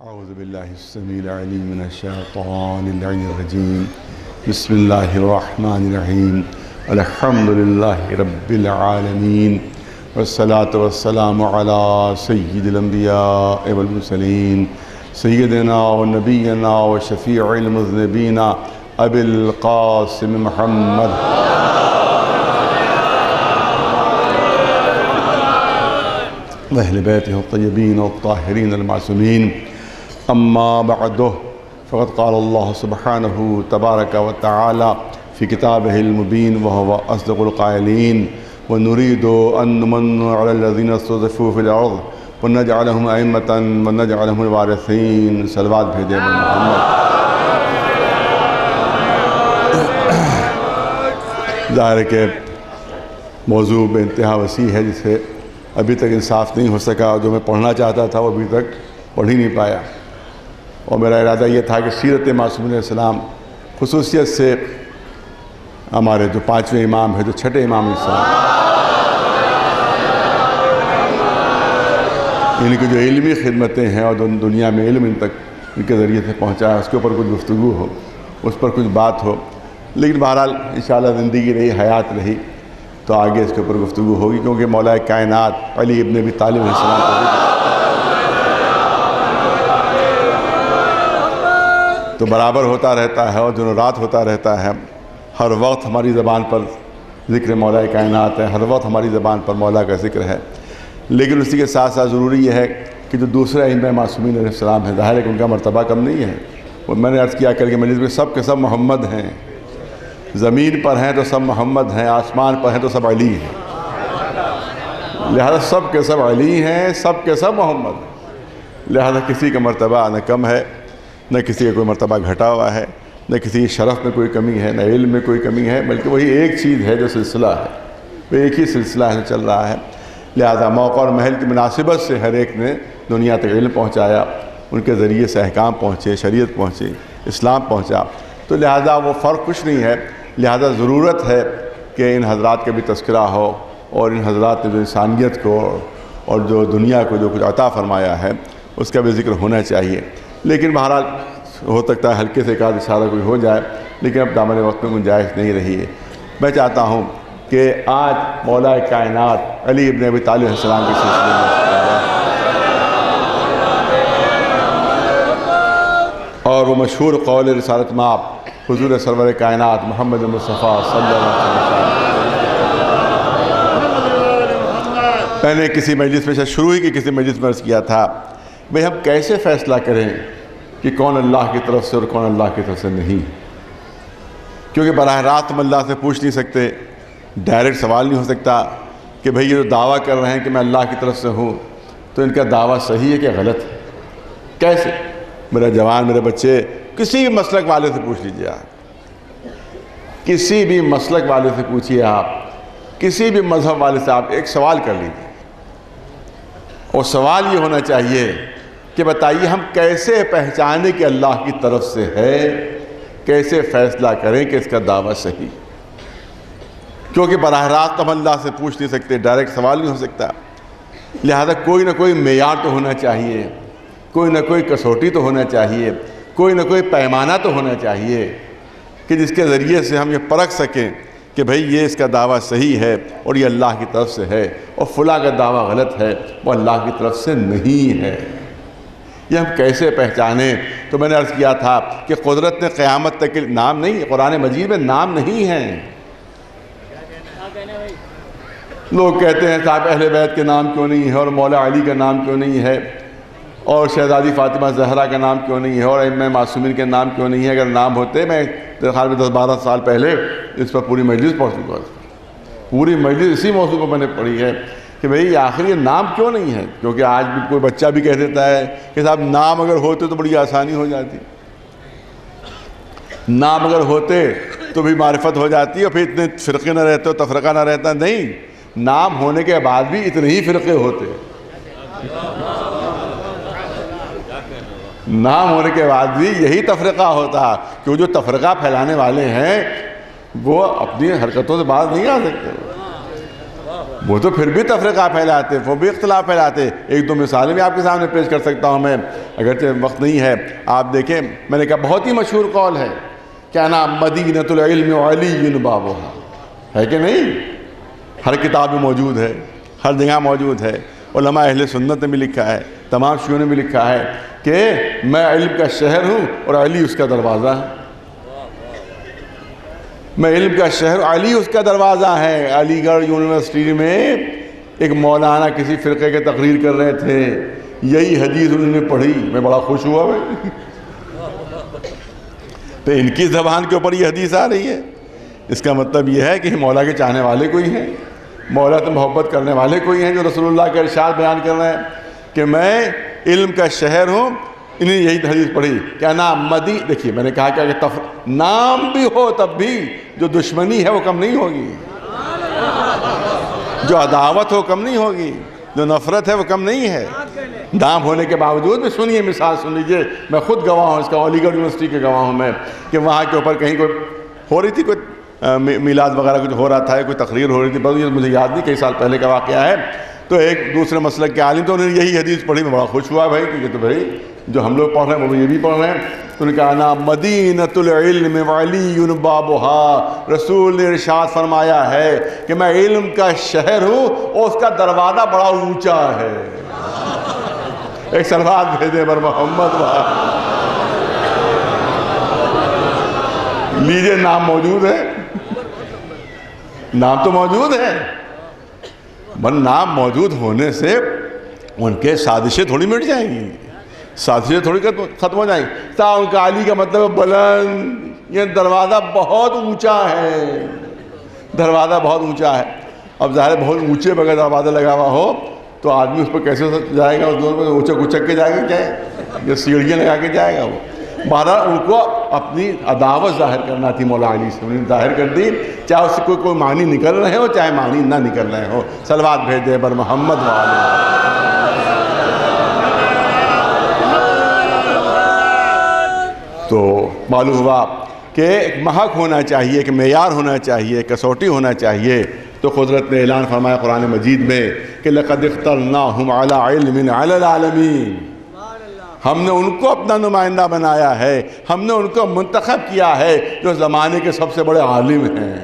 أعوذ بالله السميع العليم من الشيطان اللعين الرجيم. بسم الله الرحمن الرحيم. الحمد لله رب العالمين، والصلاة والسلام على سيد الأنبياء والمرسلين، سيدنا ونبينا وشفيع المذنبين أبي القاسم محمد وأهل بيته الطيبين الطاهرين المعصومين. أما بعد، فقد قال الله سبحانه تبارك وتعالى في كتابه المبين وهو أصدق القائلين: ونريد أن نمن على الذين استضعفوا في الأرض ونجعلهم أئمة ونجعلهم الوارثين. صلوات بھیجے محمد. ظاہر ہے کہ موضوع بے انتہا وسیع ہے، جسے ابھی تک انصاف نہیں ہو سکا. جو میں پڑھنا چاہتا تھا وہ ابھی تک پڑھ ہی نہیں پایا، اور میرا ارادہ یہ تھا کہ سیرت معصومین علیہ السلام، خصوصیت سے ہمارے جو پانچویں امام ہیں، جو چھٹے امام اسلام، ان کی جو علمی خدمتیں ہیں اور دنیا میں علم ان تک ان کے ذریعے سے پہنچا ہے، اس کے اوپر کچھ گفتگو ہو، اس پر کچھ بات ہو. لیکن بہرحال انشاءاللہ زندگی رہی، حیات رہی، تو آگے اس کے اوپر گفتگو ہوگی، کیونکہ مولا کائنات علی ابن ابی طالب علیہ السلام کا تو برابر ہوتا رہتا ہے اور دن رات ہوتا رہتا ہے. ہر وقت ہماری زبان پر ذکر مولا کائنات ہے، ہر وقت ہماری زبان پر مولا کا ذکر ہے. لیکن اسی کے ساتھ ساتھ ضروری یہ ہے کہ جو دوسرے ائمہ معصومین علیہ السلام ہیں، ظاہر ہے کہ ان کا مرتبہ کم نہیں ہے. وہ میں نے عرض کیا کل کے مجلس میں، سب کے سب محمد ہیں. زمین پر ہیں تو سب محمد ہیں، آسمان پر ہیں تو سب علی ہیں. لہذا سب کے سب علی ہیں، سب کے سب محمد ہیں. لہذا کسی کا مرتبہ نہ کم ہے، نہ کسی کا کوئی مرتبہ گھٹا ہوا ہے، نہ کسی شرف میں کوئی کمی ہے، نہ علم میں کوئی کمی ہے، بلکہ وہی ایک چیز ہے جو سلسلہ ہے، وہ ایک ہی سلسلہ ہے چل رہا ہے. لہذا موقع اور محل کی مناسبت سے ہر ایک نے دنیا تک علم پہنچایا، ان کے ذریعے سے احکام پہنچے، شریعت پہنچی، اسلام پہنچا. تو لہذا وہ فرق کچھ نہیں ہے. لہذا ضرورت ہے کہ ان حضرات کا بھی تذکرہ ہو، اور ان حضرات نے جو انسانیت کو اور جو دنیا کو جو کچھ عطا فرمایا ہے اس کا بھی ذکر ہونا چاہیے. لیکن بہرحال ہو سکتا ہے ہلکے سے ایک آدھ اشارہ کوئی ہو جائے، لیکن اب دامن وقت میں گنجائش نہیں رہی ہے. میں چاہتا ہوں کہ آج مولا کائنات علی ابن ابی طالب علیہ السلام کے سلسلے میں اور وہ مشہور قول رسالت مآب حضور سرور کائنات محمد مصطفیٰ صلی اللہ علیہ وسلم. میں نے کسی مجلس میں شروع ہی کی کسی مجلس میں عرض کیا تھا، بھئی ہم کیسے فیصلہ کریں کہ کون اللہ کی طرف سے اور کون اللہ کی طرف سے نہیں؟ کیونکہ براہ راست ہم اللہ سے پوچھ نہیں سکتے، ڈائریکٹ سوال نہیں ہو سکتا کہ بھئی یہ جو دعویٰ کر رہے ہیں کہ میں اللہ کی طرف سے ہوں، تو ان کا دعویٰ صحیح ہے کہ غلط ہے؟ کیسے؟ میرا جوان، میرے بچے، کسی بھی مسلک والے سے پوچھ لیجیے. آپ کسی بھی مسلک والے سے پوچھئے، آپ کسی بھی مذہب والے سے آپ ایک سوال کر لیجیے، اور سوال یہ ہونا چاہیے کہ بتائیے ہم کیسے پہچانے کہ اللہ کی طرف سے ہے، کیسے فیصلہ کریں کہ اس کا دعویٰ صحیح؟ کیونکہ براہ راست ہم اللہ سے پوچھ نہیں سکتے، ڈائریکٹ سوال نہیں ہو سکتا. لہذا کوئی نہ کوئی معیار تو ہونا چاہیے، کوئی نہ کوئی کسوٹی تو ہونا چاہیے، کوئی نہ کوئی پیمانہ تو ہونا چاہیے کہ جس کے ذریعے سے ہم یہ پرکھ سکیں کہ بھئی یہ اس کا دعویٰ صحیح ہے اور یہ اللہ کی طرف سے ہے، اور فلاں کا دعویٰ غلط ہے، وہ اللہ کی طرف سے نہیں ہے. یہ ہم کیسے پہچانیں؟ تو میں نے عرض کیا تھا کہ قدرت نے قیامت تک نام نہیں، قرآن مجید میں نام نہیں ہیں. لوگ کہتے ہیں صاحب اہل بیت کے نام کیوں نہیں ہے، اور مولا علی کا نام کیوں نہیں ہے، اور شہزادی فاطمہ زہرا کا نام کیوں نہیں ہے، اور ائمہ معصومین کے نام کیوں نہیں ہے؟ اگر نام ہوتے، میں میرے خیال میں 10-12 سال پہلے اس پر پوری مجلس پڑھ چکا. پوری مجلس اسی موضوع کو میں نے پڑھی ہے کہ بھئی آخر یہ نام کیوں نہیں ہے. کیونکہ آج بھی کوئی بچہ بھی کہہ دیتا ہے کہ صاحب نام اگر ہوتے تو بڑی آسانی ہو جاتی، نام اگر ہوتے تو بھی معرفت ہو جاتی، اور پھر اتنے فرقے نہ رہتے، تفرقہ نہ رہتا. نہیں، نام ہونے کے بعد بھی اتنے ہی فرقے ہوتے. نام ہونے کے بعد بھی یہی تفرقہ ہوتا، کہ جو تفرقہ پھیلانے والے ہیں وہ اپنی حرکتوں سے باز نہیں آ سکتے. وہ تو پھر بھی تفرقہ پھیلاتے، وہ بھی اختلاف پھیلاتے. ایک دو مثالیں بھی آپ کے سامنے پیش کر سکتا ہوں میں، اگرچہ وقت نہیں ہے. آپ دیکھیں، میں نے کہا بہت ہی مشہور قول ہے، کیا نام مدینۃ العلم علی بابھا، ہے کہ نہیں؟ ہر کتاب میں موجود ہے، ہر جگہ موجود ہے. علماء اہل سنت نے بھی لکھا ہے، تمام شیعوں نے بھی لکھا ہے کہ میں علم کا شہر ہوں اور علی اس کا دروازہ ہے. میں علم کا شہر، علی اس کا دروازہ ہے. علی گڑھ یونیورسٹی میں ایک مولانا کسی فرقے کے تقریر کر رہے تھے، یہی حدیث انہوں نے پڑھی، میں بڑا خوش ہوا بھائی. تو ان کی زبان کے اوپر یہ حدیث آ رہی ہے، اس کا مطلب یہ ہے کہ مولا کے چاہنے والے کوئی ہیں، مولا سے محبت کرنے والے کوئی ہیں جو رسول اللہ کا ارشاد بیان کر رہے ہیں کہ میں علم کا شہر ہوں. انہیں یہی حدیث پڑھی، کیا نام دیکھیے میں نے کہا کہ نام بھی ہو تب بھی جو دشمنی ہے وہ کم نہیں ہوگی، جو عداوت ہو کم نہیں ہوگی، جو نفرت ہے وہ کم نہیں ہے. نام ہونے کے باوجود بھی سنیے، مثال سن لیجئے. میں خود گواہ ہوں اس کا، علی گڑھ یونیورسٹی کے گواہ ہوں میں، کہ وہاں کے اوپر کہیں کوئی ہو رہی تھی، کوئی میلاد وغیرہ کچھ ہو رہا تھا، کوئی تقریر ہو رہی تھی، بس مجھے یاد نہیں، کئی سال پہلے کا واقعہ ہے. تو ایک دوسرے مسلک کے عالم، تو انہوں نے یہی حدیث پڑھی. میں بڑا خوش ہوا بھائی، کیونکہ تو بھائی جو ہم لوگ پڑھ رہے ہیں وہ یہ بھی پڑھ رہے ہیں. تو انہوں نے کہا نا مدینۃ العلم وعلی بابھا، رسول نے ارشاد فرمایا ہے کہ میں علم کا شہر ہوں اور اس کا دروازہ بڑا اونچا ہے. ایک صلوات بھیجیں بر محمد. لیجئے، نام موجود ہے، نام تو موجود ہے، بل نام موجود ہونے سے ان کے سازشیں تھوڑی مٹ جائیں گی، سازشیں تھوڑی ختم ہو جائیں گی. ان کا علی کا مطلب بلند، یہ دروازہ بہت اونچا ہے، دروازہ بہت اونچا ہے. اب ظاہر بہت اونچے بغیر دروازہ لگا ہوا ہو تو آدمی اس پر کیسے جائے گا؟ اس دور میں اونچک اچک کے جائے گا کیا ہے، یا سیڑھیاں لگا کے جائے گا وہ؟ بہرحال ان کو اپنی عداوت ظاہر کرنا تھی مولا علی سے، انہوں نے ظاہر کر دی، چاہے اس سے کوئی معنی نکل رہے ہو چاہے معنی نہ نکل رہے ہو. صلوات بھیج دے بر محمد وآلہ. تو معلوم ہوا کہ ایک محک ہونا چاہیے، کہ معیار ہونا چاہیے، کسوٹی ہونا چاہیے. تو قدرت نے اعلان فرمایا قرآن مجید میں کہ لَقَدْ اخْتَرْنَاهُمْ عَلَىٰ عِلْمٍ عَلَى الْعَالَمِينَ، ہم نے ان کو اپنا نمائندہ بنایا ہے، ہم نے ان کو منتخب کیا ہے جو زمانے کے سب سے بڑے عالم ہیں،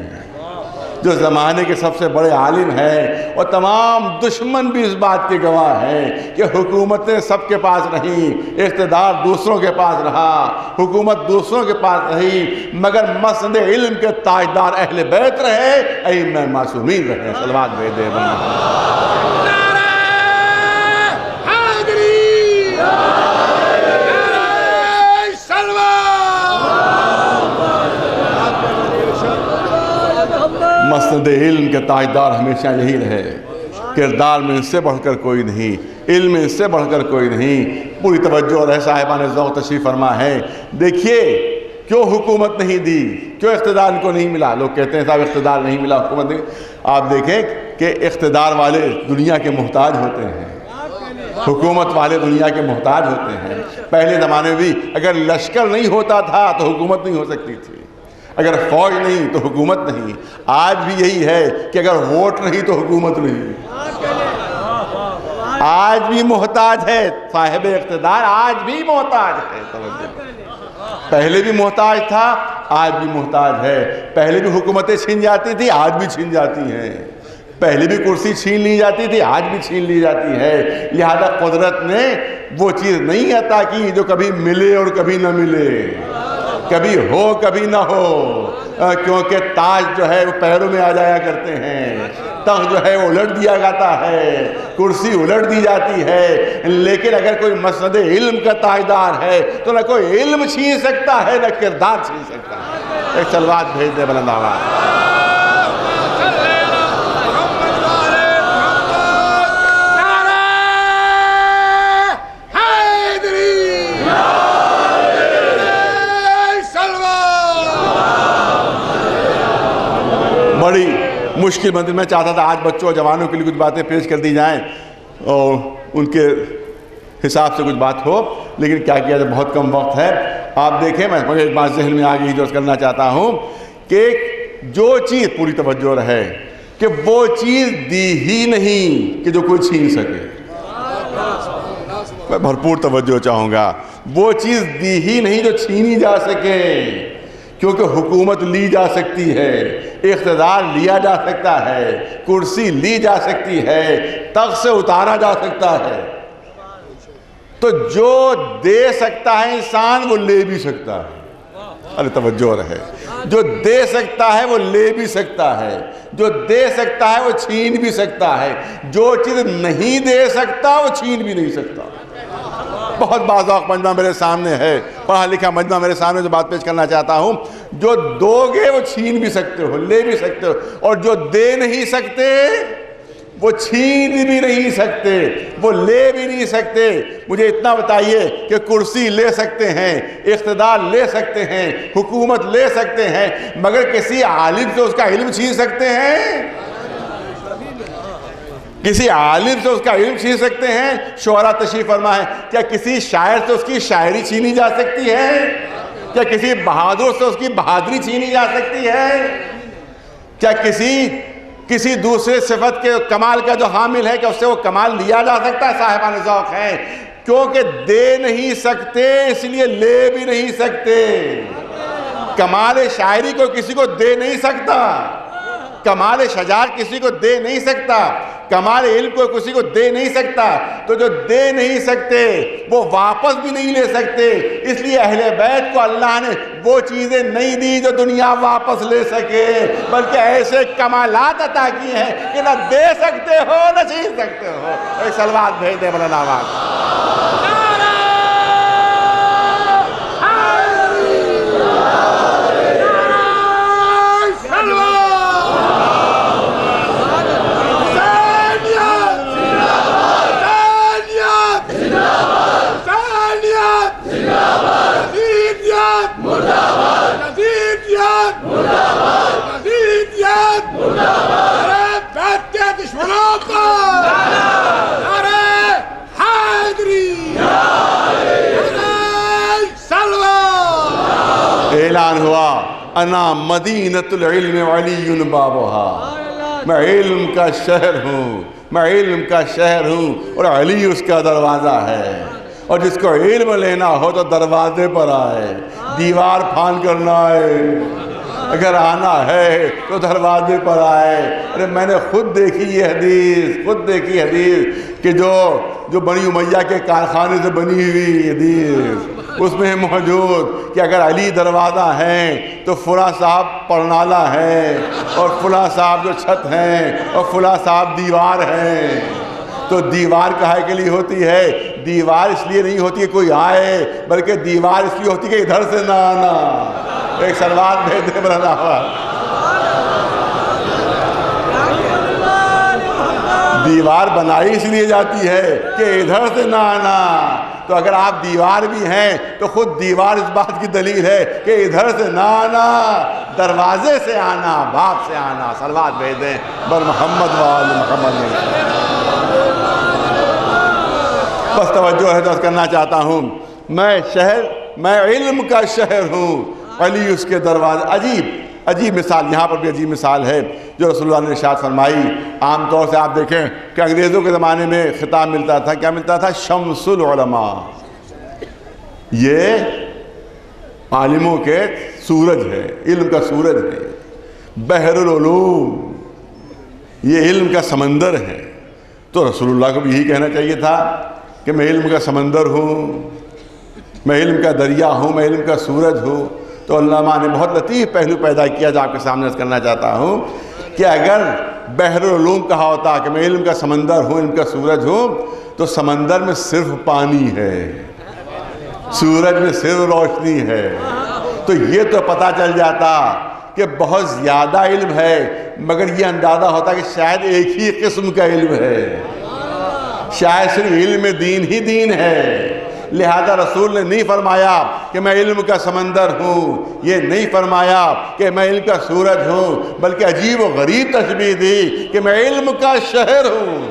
جو زمانے کے سب سے بڑے عالم ہیں. اور تمام دشمن بھی اس بات کے گواہ ہیں کہ حکومتیں سب کے پاس نہیں، اقتدار دوسروں کے پاس رہا، حکومت دوسروں کے پاس رہی، مگر مسند علم کے تاجدار اہل بیت رہے، ائمہ معصومین رہے. صلوات بھیج دے مسند علم کے تاجدار ہمیشہ یہی رہے. کردار میں ان سے بڑھ کر کوئی نہیں، علم میں ان سے بڑھ کر کوئی نہیں. پوری توجہ رہے صاحبان ذوق تشریف فرما ہے. دیکھیے کیوں حکومت نہیں دی، کیوں اقتدار ان کو نہیں ملا. لوگ کہتے ہیں صاحب اقتدار نہیں ملا، حکومت نہیں. آپ دیکھیں کہ اقتدار والے دنیا کے محتاج ہوتے ہیں، حکومت والے دنیا کے محتاج ہوتے ہیں. پہلے زمانے میں بھی اگر لشکر نہیں ہوتا تھا تو حکومت نہیں ہو سکتی تھی، اگر فوج نہیں تو حکومت نہیں. آج بھی یہی ہے کہ اگر ووٹ نہیں تو حکومت نہیں. آج بھی محتاج ہے صاحب اقتدار، آج بھی محتاج ہے. پہلے بھی محتاج تھا، آج بھی محتاج ہے. پہلے بھی حکومتیں چھین جاتی تھی، آج بھی چھین جاتی ہیں. پہلے بھی کرسی چھین لی جاتی تھی، آج بھی چھین لی جاتی ہے. لہذا قدرت نے وہ چیز نہیں عطا کی جو کبھی ملے اور کبھی نہ ملے، کبھی ہو کبھی نہ ہو. کیونکہ تاج جو ہے وہ پیروں میں آ جایا کرتے ہیں، تخت جو ہے وہ الٹ دیا جاتا ہے، کرسی الٹ دی جاتی ہے. لیکن اگر کوئی مسند علم کا تاجدار ہے تو نہ کوئی علم چھین سکتا ہے نہ کردار چھین سکتا ہے. ایک صلوات بھیج دے بلند آواز. بڑی مشکل بندی. میں چاہتا تھا آج بچوں اور جوانوں کے لیے کچھ باتیں پیش کر دی جائیں اور ان کے حساب سے کچھ بات ہو، لیکن کیا کیا جائے، بہت کم وقت ہے. آپ دیکھیں، مجھے ایک بات ذہن میں آگے ہی جو کرنا چاہتا ہوں کہ جو چیز پوری توجہ رہے کہ وہ چیز دی ہی نہیں کہ جو کوئی چھین سکے. میں بھرپور توجہ چاہوں گا. وہ چیز دی ہی نہیں جو چھینی جا سکے، کیونکہ حکومت لی جا سکتی ہے، اقتدار لیا جا سکتا ہے، کرسی لی جا سکتی ہے، تخت سے اتارا جا سکتا ہے. تو جو دے سکتا ہے انسان وہ لے بھی سکتا ہے. ارے توجہ رہے. جو دے سکتا ہے وہ لے بھی سکتا ہے، جو دے سکتا ہے وہ چھین بھی سکتا ہے. جو چیز نہیں دے سکتا وہ چھین بھی نہیں سکتا. بہت باذوق مجمع میرے سامنے ہے، پڑھا لکھا مجمع میرے سامنے جو بات پیش کرنا چاہتا ہوں. جو دو گے وہ چھین بھی سکتے ہو، لے بھی سکتے ہو، اور جو دے نہیں سکتے وہ چھین بھی نہیں سکتے، وہ لے بھی نہیں سکتے. مجھے اتنا بتائیے کہ کرسی لے سکتے ہیں، اقتدار لے سکتے ہیں، حکومت لے سکتے ہیں، مگر کسی عالم سے اس کا علم چھین سکتے ہیں؟ کسی عالم سے اس کا علم چھین سکتے ہیں؟ شعراء تشریف فرما ہے. کیا کسی شاعر سے اس کی شاعری چھینی جا سکتی ہے؟ کیا کسی بہادر سے اس کی بہادری چھینی جا سکتی ہے؟ کیا کسی دوسرے صفت کے کمال کا جو حامل ہے، کہ اس سے وہ کمال لیا جا سکتا ہے؟ صاحبان ذوق ہیں. کیونکہ دے نہیں سکتے اس لیے لے بھی نہیں سکتے. کمال شاعری کو کسی کو دے نہیں سکتا، کمال شجاعت کسی کو دے نہیں سکتا، کمال علم کو کسی کو دے نہیں سکتا. تو جو دے نہیں سکتے وہ واپس بھی نہیں لے سکتے. اس لیے اہل بیت کو اللہ نے وہ چیزیں نہیں دی جو دنیا واپس لے سکے، بلکہ ایسے کمالات عطا کیے ہیں کہ نہ دے سکتے ہو نہ چھین سکتے ہو. ایک صلوات بھیج دے مولانا آواز. اعلان ہوا انا مدینۃ العلم علی بابها. میں علم کا شہر ہوں، میں علم کا شہر ہوں، اور علی اس کا دروازہ ہے. اور جس کو علم لینا ہو تو دروازے پر آئے، دیوار پھاند کر نہ آئے. اگر آنا ہے تو دروازے پر آئے. ارے میں نے خود دیکھی یہ حدیث کہ جو بنی امیہ کے کارخانے سے بنی ہوئی حدیث، اس میں موجود کہ اگر علی دروازہ ہیں تو فلاں صاحب پرنالہ ہیں، اور فلاں صاحب جو چھت ہیں، اور فلاں صاحب دیوار ہیں. تو دیوار کہے کے لیے ہوتی ہے؟ دیوار اس لیے نہیں ہوتی ہے کوئی آئے، بلکہ دیوار اس لیے ہوتی ہے کہ ادھر سے نہ آنا. ایک سلوات بھیج دے مولانا آواز. دیوار بنائی اس لیے جاتی ہے کہ ادھر سے نہ آنا. تو اگر آپ دیوار بھی ہیں تو خود دیوار اس بات کی دلیل ہے کہ ادھر سے نہ آنا، دروازے سے آنا، باب سے آنا. صلوات بھیج دیں بر محمد وآل محمد. بس توجہ ہے تو کرنا چاہتا ہوں، میں علم کا شہر ہوں، علی اس کے دروازے. عجیب مثال، یہاں پر بھی عجیب مثال ہے جو رسول اللہ نے ارشاد فرمائی. عام طور سے آپ دیکھیں کہ انگریزوں کے زمانے میں خطاب ملتا تھا، کیا ملتا تھا؟ شمس العلماء. یہ عالموں کے سورج ہے، علم کا سورج ہے. بحر العلوم، یہ علم کا سمندر ہے. تو رسول اللہ کو بھی یہی کہنا چاہیے تھا کہ میں علم کا سمندر ہوں، میں علم کا دریا ہوں، میں علم کا سورج ہوں. تو علماء نے بہت لطیف پہلو پیدا کیا جو آپ کے سامنے عرض کرنا چاہتا ہوں کہ اگر بحر العلوم کہا ہوتا کہ میں علم کا سمندر ہوں، علم کا سورج ہوں، تو سمندر میں صرف پانی ہے، سورج میں صرف روشنی ہے. تو یہ تو پتہ چل جاتا کہ بہت زیادہ علم ہے، مگر یہ اندازہ ہوتا کہ شاید ایک ہی قسم کا علم ہے، شاید صرف علم دین ہی دین ہے. لہذا رسول نے نہیں فرمایا کہ میں علم کا سمندر ہوں، یہ نہیں فرمایا کہ میں علم کا سورج ہوں، بلکہ عجیب و غریب تشبیہ دی کہ میں علم کا شہر ہوں.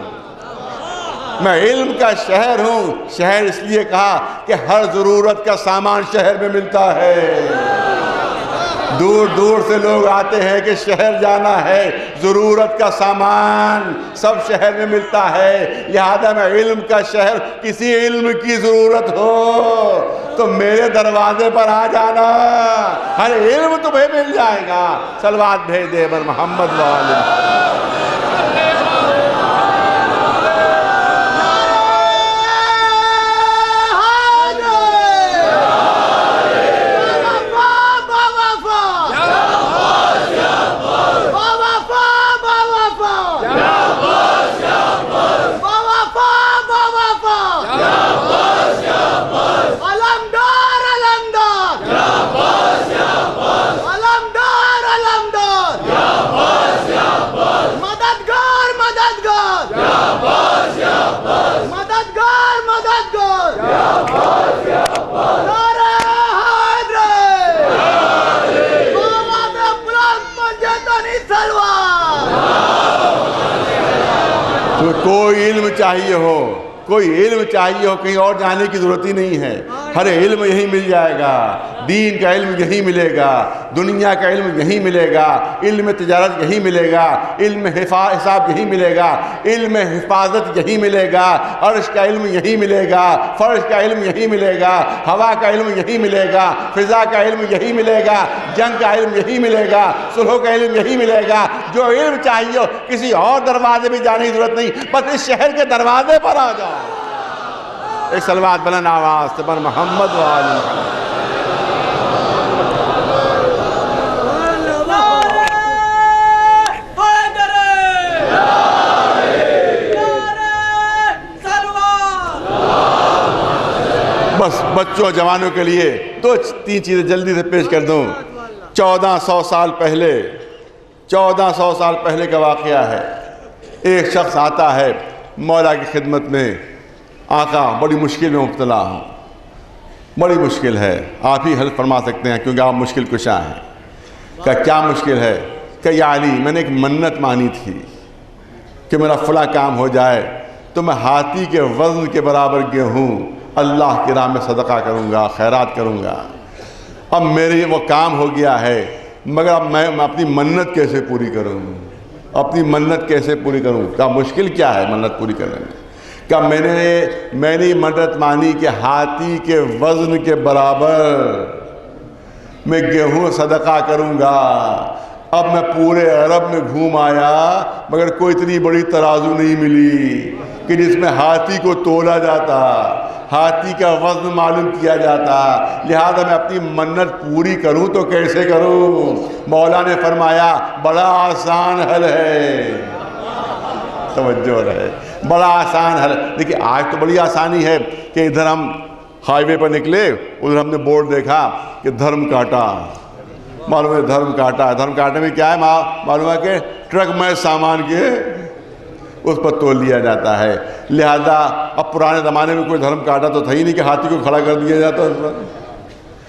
میں علم کا شہر ہوں. شہر اس لیے کہا کہ ہر ضرورت کا سامان شہر میں ملتا ہے. دور دور سے لوگ آتے ہیں کہ شہر جانا ہے، ضرورت کا سامان سب شہر میں ملتا ہے، لہذا میں علم کا شہر، کسی علم کی ضرورت ہو تو میرے دروازے پر آ جانا، ہر علم تمہیں مل جائے گا۔ صلوات بھیج دے بر محمد وآلہ۔ کوئی علم چاہیے ہو، کوئی علم چاہیے ہو، کہیں اور جانے کی ضرورت ہی نہیں ہے، ہر علم یہی مل جائے گا، دین کا علم یہی ملے گا، دنیا کا علم یہی ملے گا، علم تجارت یہی ملے گا، علم حساب یہی ملے گا، علم حفاظت یہی ملے گا، عرش کا علم یہی ملے گا، فرش کا علم یہی ملے گا، ہوا کا علم یہی ملے گا، فضا کا علم یہی ملے گا، جنگ کا علم یہی ملے گا، صلح کا علم یہی ملے گا۔ جو علم چاہیے ہو، کسی اور دروازے بھی جانے کی ضرورت نہیں، بس اس شہر کے دروازے پر آ جاؤ۔ ایک صلوات بلند آواز سے بر محمد وآلہ۔ بس بچوں جوانوں کے لیے دو تین چیزیں جلدی سے پیش کر دوں۔ 1400 سال پہلے کا واقعہ ہے۔ ایک شخص آتا ہے مولا کی خدمت میں، آقا بڑی مشکل میں مبتلا ہوں، بڑی مشکل ہے، آپ ہی حل فرما سکتے ہیں کیونکہ آپ مشکل کشا ہیں۔ کہ کیا مشکل ہے؟ کہ یا علی میں نے ایک منت مانی تھی کہ میرا فلاں کام ہو جائے تو میں ہاتھی کے وزن کے برابر گیہوں اللہ کی راہ میں صدقہ کروں گا، خیرات کروں گا۔ اب میرے وہ کام ہو گیا ہے، مگر اب میں اپنی منت کیسے پوری کروں؟ اپنی منت کیسے پوری کروں؟ کیا مشکل کیا ہے منت پوری کرنے میں؟ کہ میں نے منت مانی کہ ہاتھی کے وزن کے برابر میں گیہوں صدقہ کروں گا۔ اب میں پورے عرب میں گھوم آیا مگر کوئی اتنی بڑی ترازو نہیں ملی کہ جس میں ہاتھی کو تولا جاتا، ہاتھی کا وزن معلوم کیا جاتا، لہذا میں اپنی منت پوری کروں تو کیسے کروں؟ مولا نے فرمایا بڑا آسان حل ہے، توجہ رہے، بڑا آسان حل۔ دیکھیں آج تو بڑی آسانی ہے کہ ادھر ہم ہائی وے پر نکلے، ادھر ہم نے بورڈ دیکھا کہ دھرم کاٹا، معلوم ہے دھرم کاٹا، دھرم کاٹنے میں کیا ہے معلوم ہے کہ ٹرک میں سامان کے اس پر تول لیا جاتا ہے۔ لہذا اب پرانے زمانے میں کوئی دھرم کاٹا تو تھا ہی نہیں کہ ہاتھی کو کھڑا کر دیا جاتا اس پر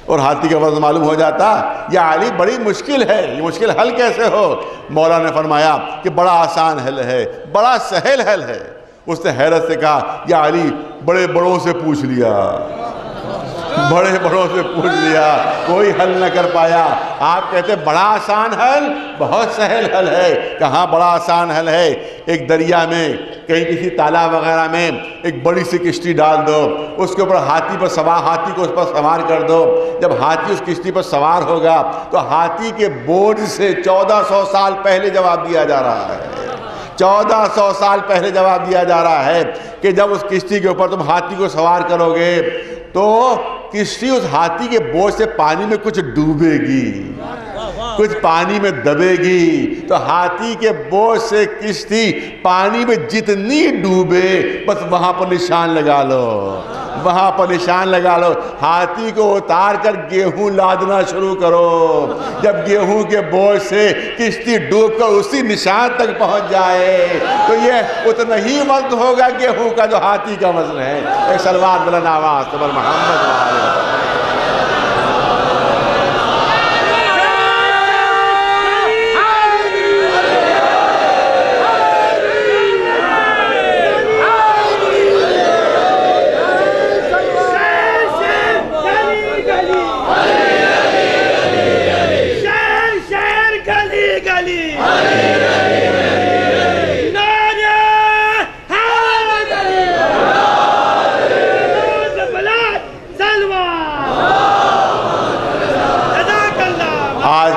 اور ہاتھی کا وزن معلوم ہو جاتا۔ یا علی بڑی مشکل ہے، یہ مشکل حل کیسے ہو؟ مولا نے فرمایا کہ بڑا آسان حل ہے، بڑا سہل حل ہے۔ اس نے حیرت سے کہا یا علی بڑے بڑوں سے پوچھ لیا، بڑے بڑوں سے پوچھ لیا، کوئی حل نہ کر پایا۔ آپ کہتے بڑا آسان حل، بہت سہل حل ہے۔ کہاں بڑا آسان حل ہے؟ ایک دریا میں کہیں کسی تالاب وغیرہ میں ایک بڑی سی کشتی ڈال دو، اس کے اوپر ہاتھی کو اس پر سوار کر دو۔ جب ہاتھی اس کشتی پر سوار ہوگا تو ہاتھی کے بوجھ سے 1400 سال پہلے جواب دیا جا رہا ہے، 1400 سال پہلے جواب دیا جا رہا ہے کہ جب اس کشتی کے اوپر تم ہاتھی کو سوار کرو گے تو کشتی اس ہاتھی کے بوجھ سے پانی میں کچھ ڈوبے گی، کچھ پانی میں دبے گی، تو ہاتھی کے بوجھ سے کشتی پانی میں جتنی ڈوبے بس وہاں پر نشان لگا لو، وہاں پر نشان لگا لو۔ ہاتھی کو اتار کر گیہوں لادنا شروع کرو، جب گیہوں کے بوجھ سے کشتی ڈوب کر اسی نشان تک پہنچ جائے تو یہ اتنا ہی وزن ہوگا گیہوں کا جو ہاتھی کا وزن ہے۔ ایک صلوات بلند آواز سے بر محمد وآلہ۔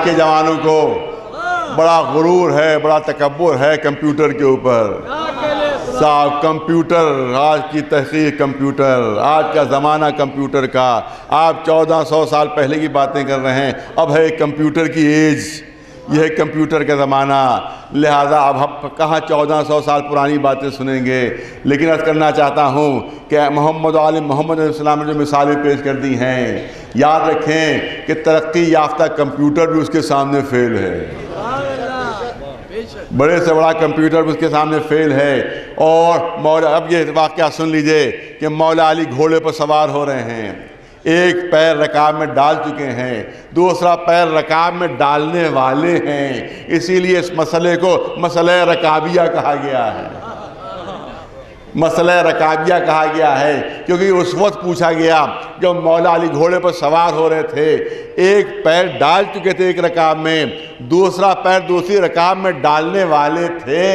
آج کے جوانوں کو بڑا غرور ہے، بڑا تکبر ہے کمپیوٹر کے اوپر. صاحب کمپیوٹر، آج کی تحقیق کمپیوٹر، آج کا زمانہ کمپیوٹر کا. آپ 1400 سال پہلے کی باتیں کر رہے ہیں، اب ہے کمپیوٹر کی ایج، یہ ہے کمپیوٹر کا زمانہ. لہٰذا اب ہم کہاں 1400 سال پرانی باتیں سنیں گے. لیکن عرض کرنا چاہتا ہوں کہ محمد علیہ السلام نے جو مثالیں پیش کر دی ہیں، یاد رکھیں کہ ترقی یافتہ کمپیوٹر بھی اس کے سامنے فیل ہے. بڑے سے بڑا کمپیوٹر بھی اس کے سامنے فیل ہے. اور مولا، اب یہ واقعہ سن لیجئے کہ مولا علی گھوڑے پر سوار ہو رہے ہیں، ایک پیر رکاب میں ڈال چکے ہیں، دوسرا پیر رکاب میں ڈالنے والے ہیں. اسی لیے اس مسئلے کو مسئلہ رکابیہ کہا گیا ہے. مسئلہ رکابیہ کہا گیا ہے کیونکہ اس وقت پوچھا گیا جب مولا علی گھوڑے پر سوار ہو رہے تھے، ایک پیر ڈال چکے تھے ایک رکاب میں، دوسرا پیر دوسری رکاب میں ڈالنے والے تھے.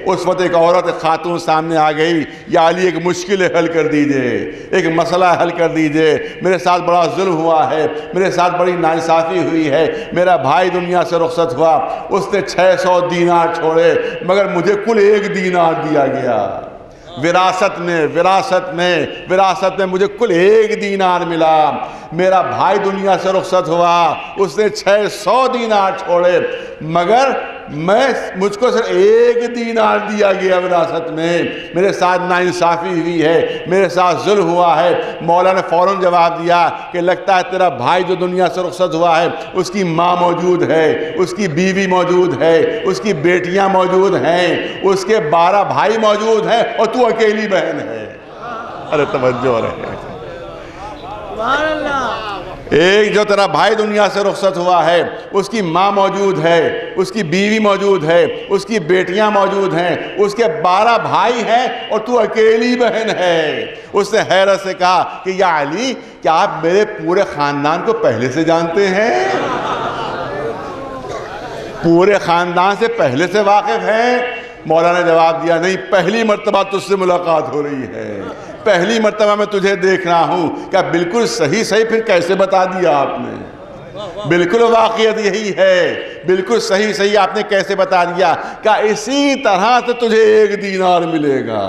اس وقت ایک عورت، ایک خاتون سامنے آ گئی، یا علی ایک مشکل حل کر دیجئے، ایک مسئلہ حل کر دیجئے، میرے ساتھ بڑا ظلم ہوا ہے، میرے ساتھ بڑی ناانصافی ہوئی ہے، میرا بھائی دنیا سے رخصت ہوا، اس نے 600 دینار چھوڑے مگر مجھے کل 1 دینار دیا گیا. وراثت میں مجھے کل 1 دینار ملا. میرا بھائی دنیا سے رخصت ہوا، اس نے 600 دینار چھوڑے مگر مجھ کو صرف 1 دینار دیا گیا وراثت میں. میرے ساتھ ناانصافی ہوئی ہے، میرے ساتھ ظلم ہوا ہے. مولا نے فوراً جواب دیا کہ لگتا ہے تیرا بھائی جو دنیا سے رخصت ہوا ہے اس کی ماں موجود ہے، اس کی بیوی موجود ہے، اس کی بیٹیاں موجود ہیں، اس کے 12 بھائی موجود ہیں اور تو اکیلی بہن ہے. ارے توجہ رہے، ایک جو تیرا بھائی دنیا سے رخصت ہوا ہے اس کی ماں موجود ہے، اس کی بیوی موجود ہے، اس کی بیٹیاں موجود ہیں، اس کے 12 بھائی ہیں اور تو اکیلی بہن ہے. اس نے حیرت سے کہا کہ یا علی، کیا آپ میرے پورے خاندان کو پہلے سے جانتے ہیں؟ پورے خاندان سے پہلے سے واقف ہیں؟ مولا نے جواب دیا، نہیں، پہلی مرتبہ تجھ سے ملاقات ہو رہی ہے، پہلی مرتبہ میں تجھے دیکھ رہا ہوں. کیا بالکل صحیح پھر کیسے بتا دیا آپ نے؟ بالکل واقعیت یہی ہے، بالکل صحیح آپ نے کیسے بتا دیا؟ کیا اسی طرح سے تجھے 1 دینار ملے گا،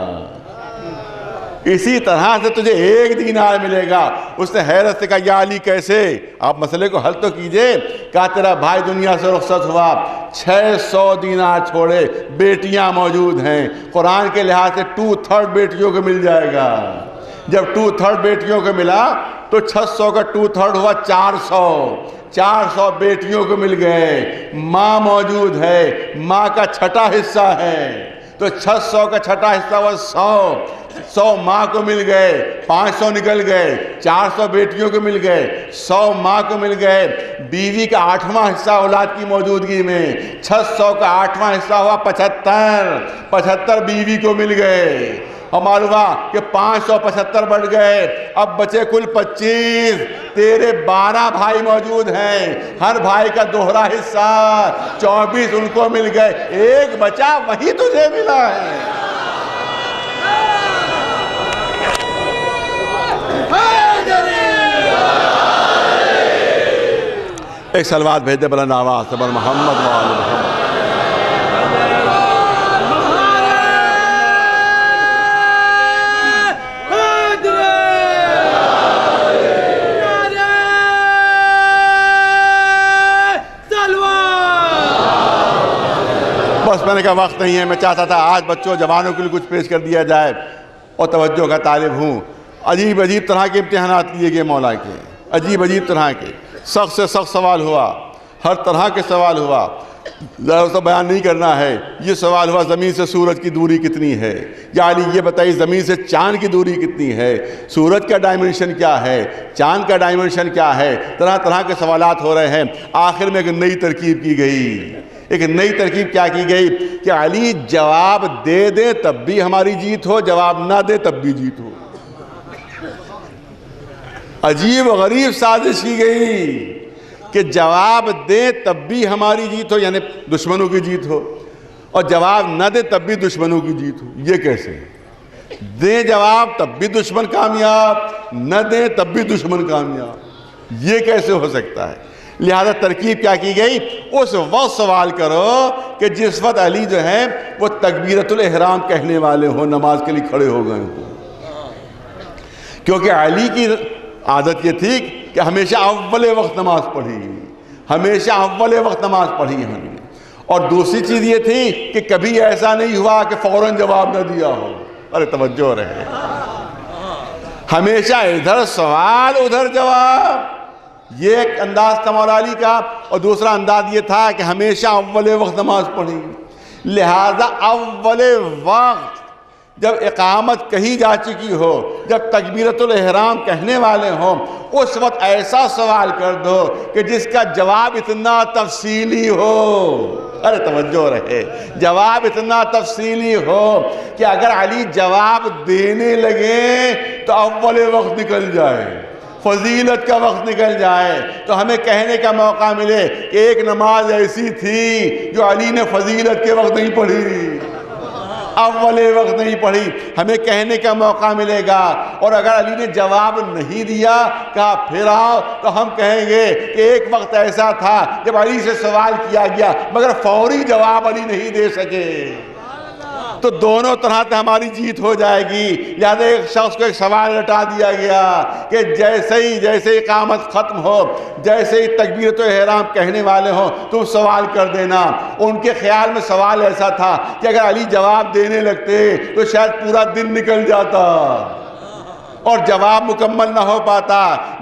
اسی طرح سے تجھے 1 دینار ملے گا. اس نے حیرت سے کہا یا علی کیسے؟ آپ مسئلے کو حل تو کیجئے. کہا تیرا بھائی دنیا سے رخصت ہوا، 600 دینار چھوڑے، بیٹیاں موجود ہیں، قرآن کے لحاظ سے 2/3 بیٹیوں کو مل جائے گا. جب 2/3 بیٹیوں کو ملا تو 600 کا 2/3 ہوا 400 بیٹیوں کو مل گئے. ماں موجود ہے، ماں کا 6واں حصہ ہے تو 600 کا 6واں حصہ ہوا 100 ماں کو مل گئے، 500 نکل گئے، 400 بیٹیوں کو مل گئے، 100 ماں کو مل گئے. بیوی کا 8واں حصہ اولاد کی موجودگی میں 600 کا 8واں حصہ ہوا 75 بیوی کو مل گئے. اور معلوم ہوا کہ 575 بڑھ گئے، اب بچے کل 25. تیرے 12 بھائی موجود ہیں، ہر بھائی کا دوہرا حصہ 24 ان کو مل گئے، ایک بچہ وہی تجھے ملا ہے. ایک صلوات بھیج دے بلند آواز سے، محمد و آل محمد. بس میں نے کہا وقت نہیں ہے، میں چاہتا تھا آج بچوں جوانوں کے لیے کچھ پیش کر دیا جائے اور توجہ کا طالب ہوں. عجیب طرح کے امتحانات لیے گئے مولا کے، عجیب طرح کے، سخت سے سخت سوال ہوا، ہر طرح کے سوال ہوا. ذرا اس کو بیان نہیں کرنا ہے. یہ سوال ہوا زمین سے سورج کی دوری کتنی ہے، یا علی یہ بتائیے زمین سے چاند کی دوری کتنی ہے، سورج کا ڈائمنشن کیا ہے، چاند کا ڈائمنشن کیا ہے. طرح طرح کے سوالات ہو رہے ہیں. آخر میں ایک نئی ترکیب کی گئی. ایک نئی ترکیب کیا کی گئی کہ علی جواب دے دے تب بھی ہماری جیت ہو، جواب نہ دے تب بھی جیت ہو. عجیب و غریب سازش کی گئی کہ جواب دے تب بھی ہماری جیت ہو، یعنی دشمنوں کی جیت ہو، اور جواب نہ دے تب بھی دشمنوں کی جیت ہو. یہ کیسے؟ دے جواب تب بھی دشمن کامیاب، نہ دے تب بھی دشمن کامیاب. یہ کیسے ہو سکتا ہے؟ لہذا ترکیب کیا کی گئی؟ اس وقت سوال کرو کہ جس وقت علی جو ہیں وہ تکبیرۃ الاحرام کہنے والے ہوں، نماز کے لیے کھڑے ہو گئے ہوں. کیونکہ علی کی عادت یہ تھی کہ ہمیشہ اول وقت نماز پڑھی، ہمیشہ اول وقت نماز پڑھی ہم نے. اور دوسری چیز یہ تھی کہ کبھی ایسا نہیں ہوا کہ فوراً جواب نہ دیا ہو. ارے توجہ رہے، ہمیشہ ادھر سوال ادھر جواب، یہ ایک انداز تھا مولا علی کا. اور دوسرا انداز یہ تھا کہ ہمیشہ اول وقت نماز پڑھی. لہذا اول وقت جب اقامت کہی جا چکی ہو، جب تکبیرۃ الاحرام کہنے والے ہوں، اس وقت ایسا سوال کر دو کہ جس کا جواب اتنا تفصیلی ہو. ارے توجہ رہے، جواب اتنا تفصیلی ہو کہ اگر علی جواب دینے لگے تو اول وقت نکل جائے، فضیلت کا وقت نکل جائے، تو ہمیں کہنے کا موقع ملے کہ ایک نماز ایسی تھی جو علی نے فضیلت کے وقت نہیں پڑھی، اول وقت نہیں پڑھی. ہمیں کہنے کا موقع ملے گا. اور اگر علی نے جواب نہیں دیا، کہا پھر آؤ، تو ہم کہیں گے کہ ایک وقت ایسا تھا جب علی سے سوال کیا گیا مگر فوری جواب علی نہیں دے سکے. تو دونوں طرح سے ہماری جیت ہو جائے گی. لہذا ایک شخص کو ایک سوال رٹا دیا گیا کہ جیسے اقامت ختم ہو، جیسے ہی تکبیرۃ الاحرام کہنے والے ہوں تم سوال کر دینا. ان کے خیال میں سوال ایسا تھا کہ اگر علی جواب دینے لگتے تو شاید پورا دن نکل جاتا اور جواب مکمل نہ ہو پاتا.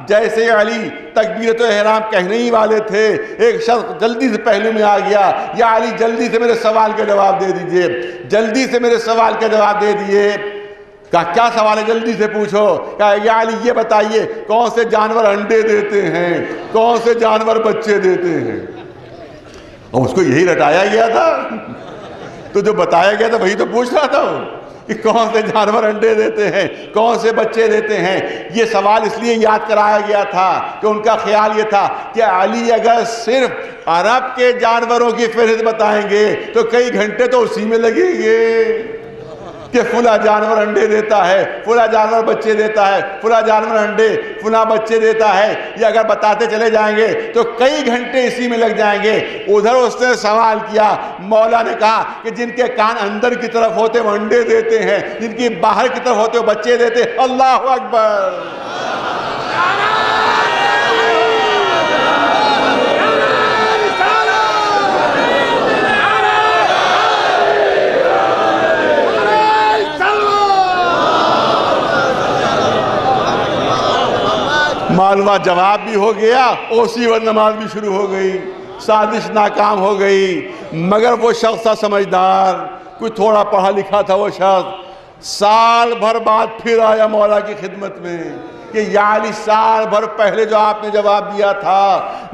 جیسے علی تکبیرۃ الاحرام کہنے ہی والے تھے، ایک شخص جلدی سے پہلو میں آ گیا، یا علی جلدی سے میرے سوال کا جواب دے دیجئے، جلدی سے میرے سوال کا جواب دے دیجئے. کہا کیا سوال ہے، جلدی سے پوچھو. کہا یا علی یہ بتائیے کون سے جانور انڈے دیتے ہیں، کون سے جانور بچے دیتے ہیں. اور اس کو یہی رٹایا گیا تھا، تو جو بتایا گیا تھا وہی تو پوچھ رہا تھا کہ کون سے جانور انڈے دیتے ہیں، کون سے بچے دیتے ہیں. یہ سوال اس لیے یاد کرایا گیا تھا کہ ان کا خیال یہ تھا کہ علی اگر صرف عرب کے جانوروں کی فہرست بتائیں گے تو کئی گھنٹے تو اسی میں لگیں گے کہ فلاں جانور انڈے دیتا ہے، فلاں جانور بچے دیتا ہے، فلاں جانور انڈے فلاں بچے دیتا ہے. یہ اگر بتاتے چلے جائیں گے تو کئی گھنٹے اسی میں لگ جائیں گے. ادھر اس نے سوال کیا، مولا نے کہا کہ جن کے کان اندر کی طرف ہوتے وہ انڈے دیتے ہیں، جن کی باہر کی طرف ہوتے وہ بچے دیتے. اللہ اکبر. معلومہ جواب بھی ہو گیا، اسی وقت نماز بھی شروع ہو گئی. سازش ناکام ہو گئی. مگر وہ شخص تھا سمجھدار، کوئی تھوڑا پڑھا لکھا تھا. وہ شخص سال بھر بعد پھر آیا مولا کی خدمت میں کہ یا علی سال بھر پہلے جو آپ نے جواب دیا تھا،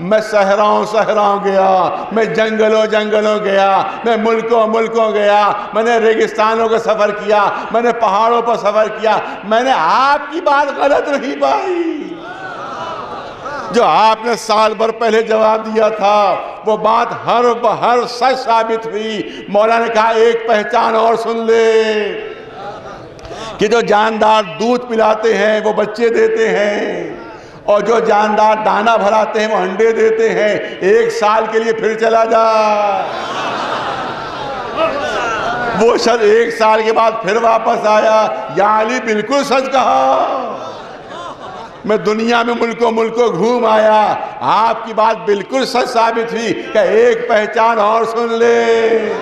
میں صحراؤں گیا، میں جنگلوں گیا، میں ملکوں گیا، میں نے ریگستانوں کا سفر کیا، میں نے پہاڑوں پر سفر کیا، میں نے آپ کی بات غلط نہیں پائی. جو آپ نے سال بھر پہلے جواب دیا تھا وہ بات ہر سچ ثابت ہوئی. مولا نے کہا ایک پہچان اور سن لے کہ جو جاندار دودھ پلاتے ہیں وہ بچے دیتے ہیں، اور جو جاندار دانا بھراتے ہیں وہ انڈے دیتے ہیں. ایک سال کے لیے پھر چلا جا. وہ شخص ایک سال کے بعد پھر واپس آیا. یا علی بالکل سچ کہا، میں دنیا میں ملکوں گھوم آیا، آپ کی بات بالکل سچ ثابت ہوئی. کہ ایک پہچان اور سن لے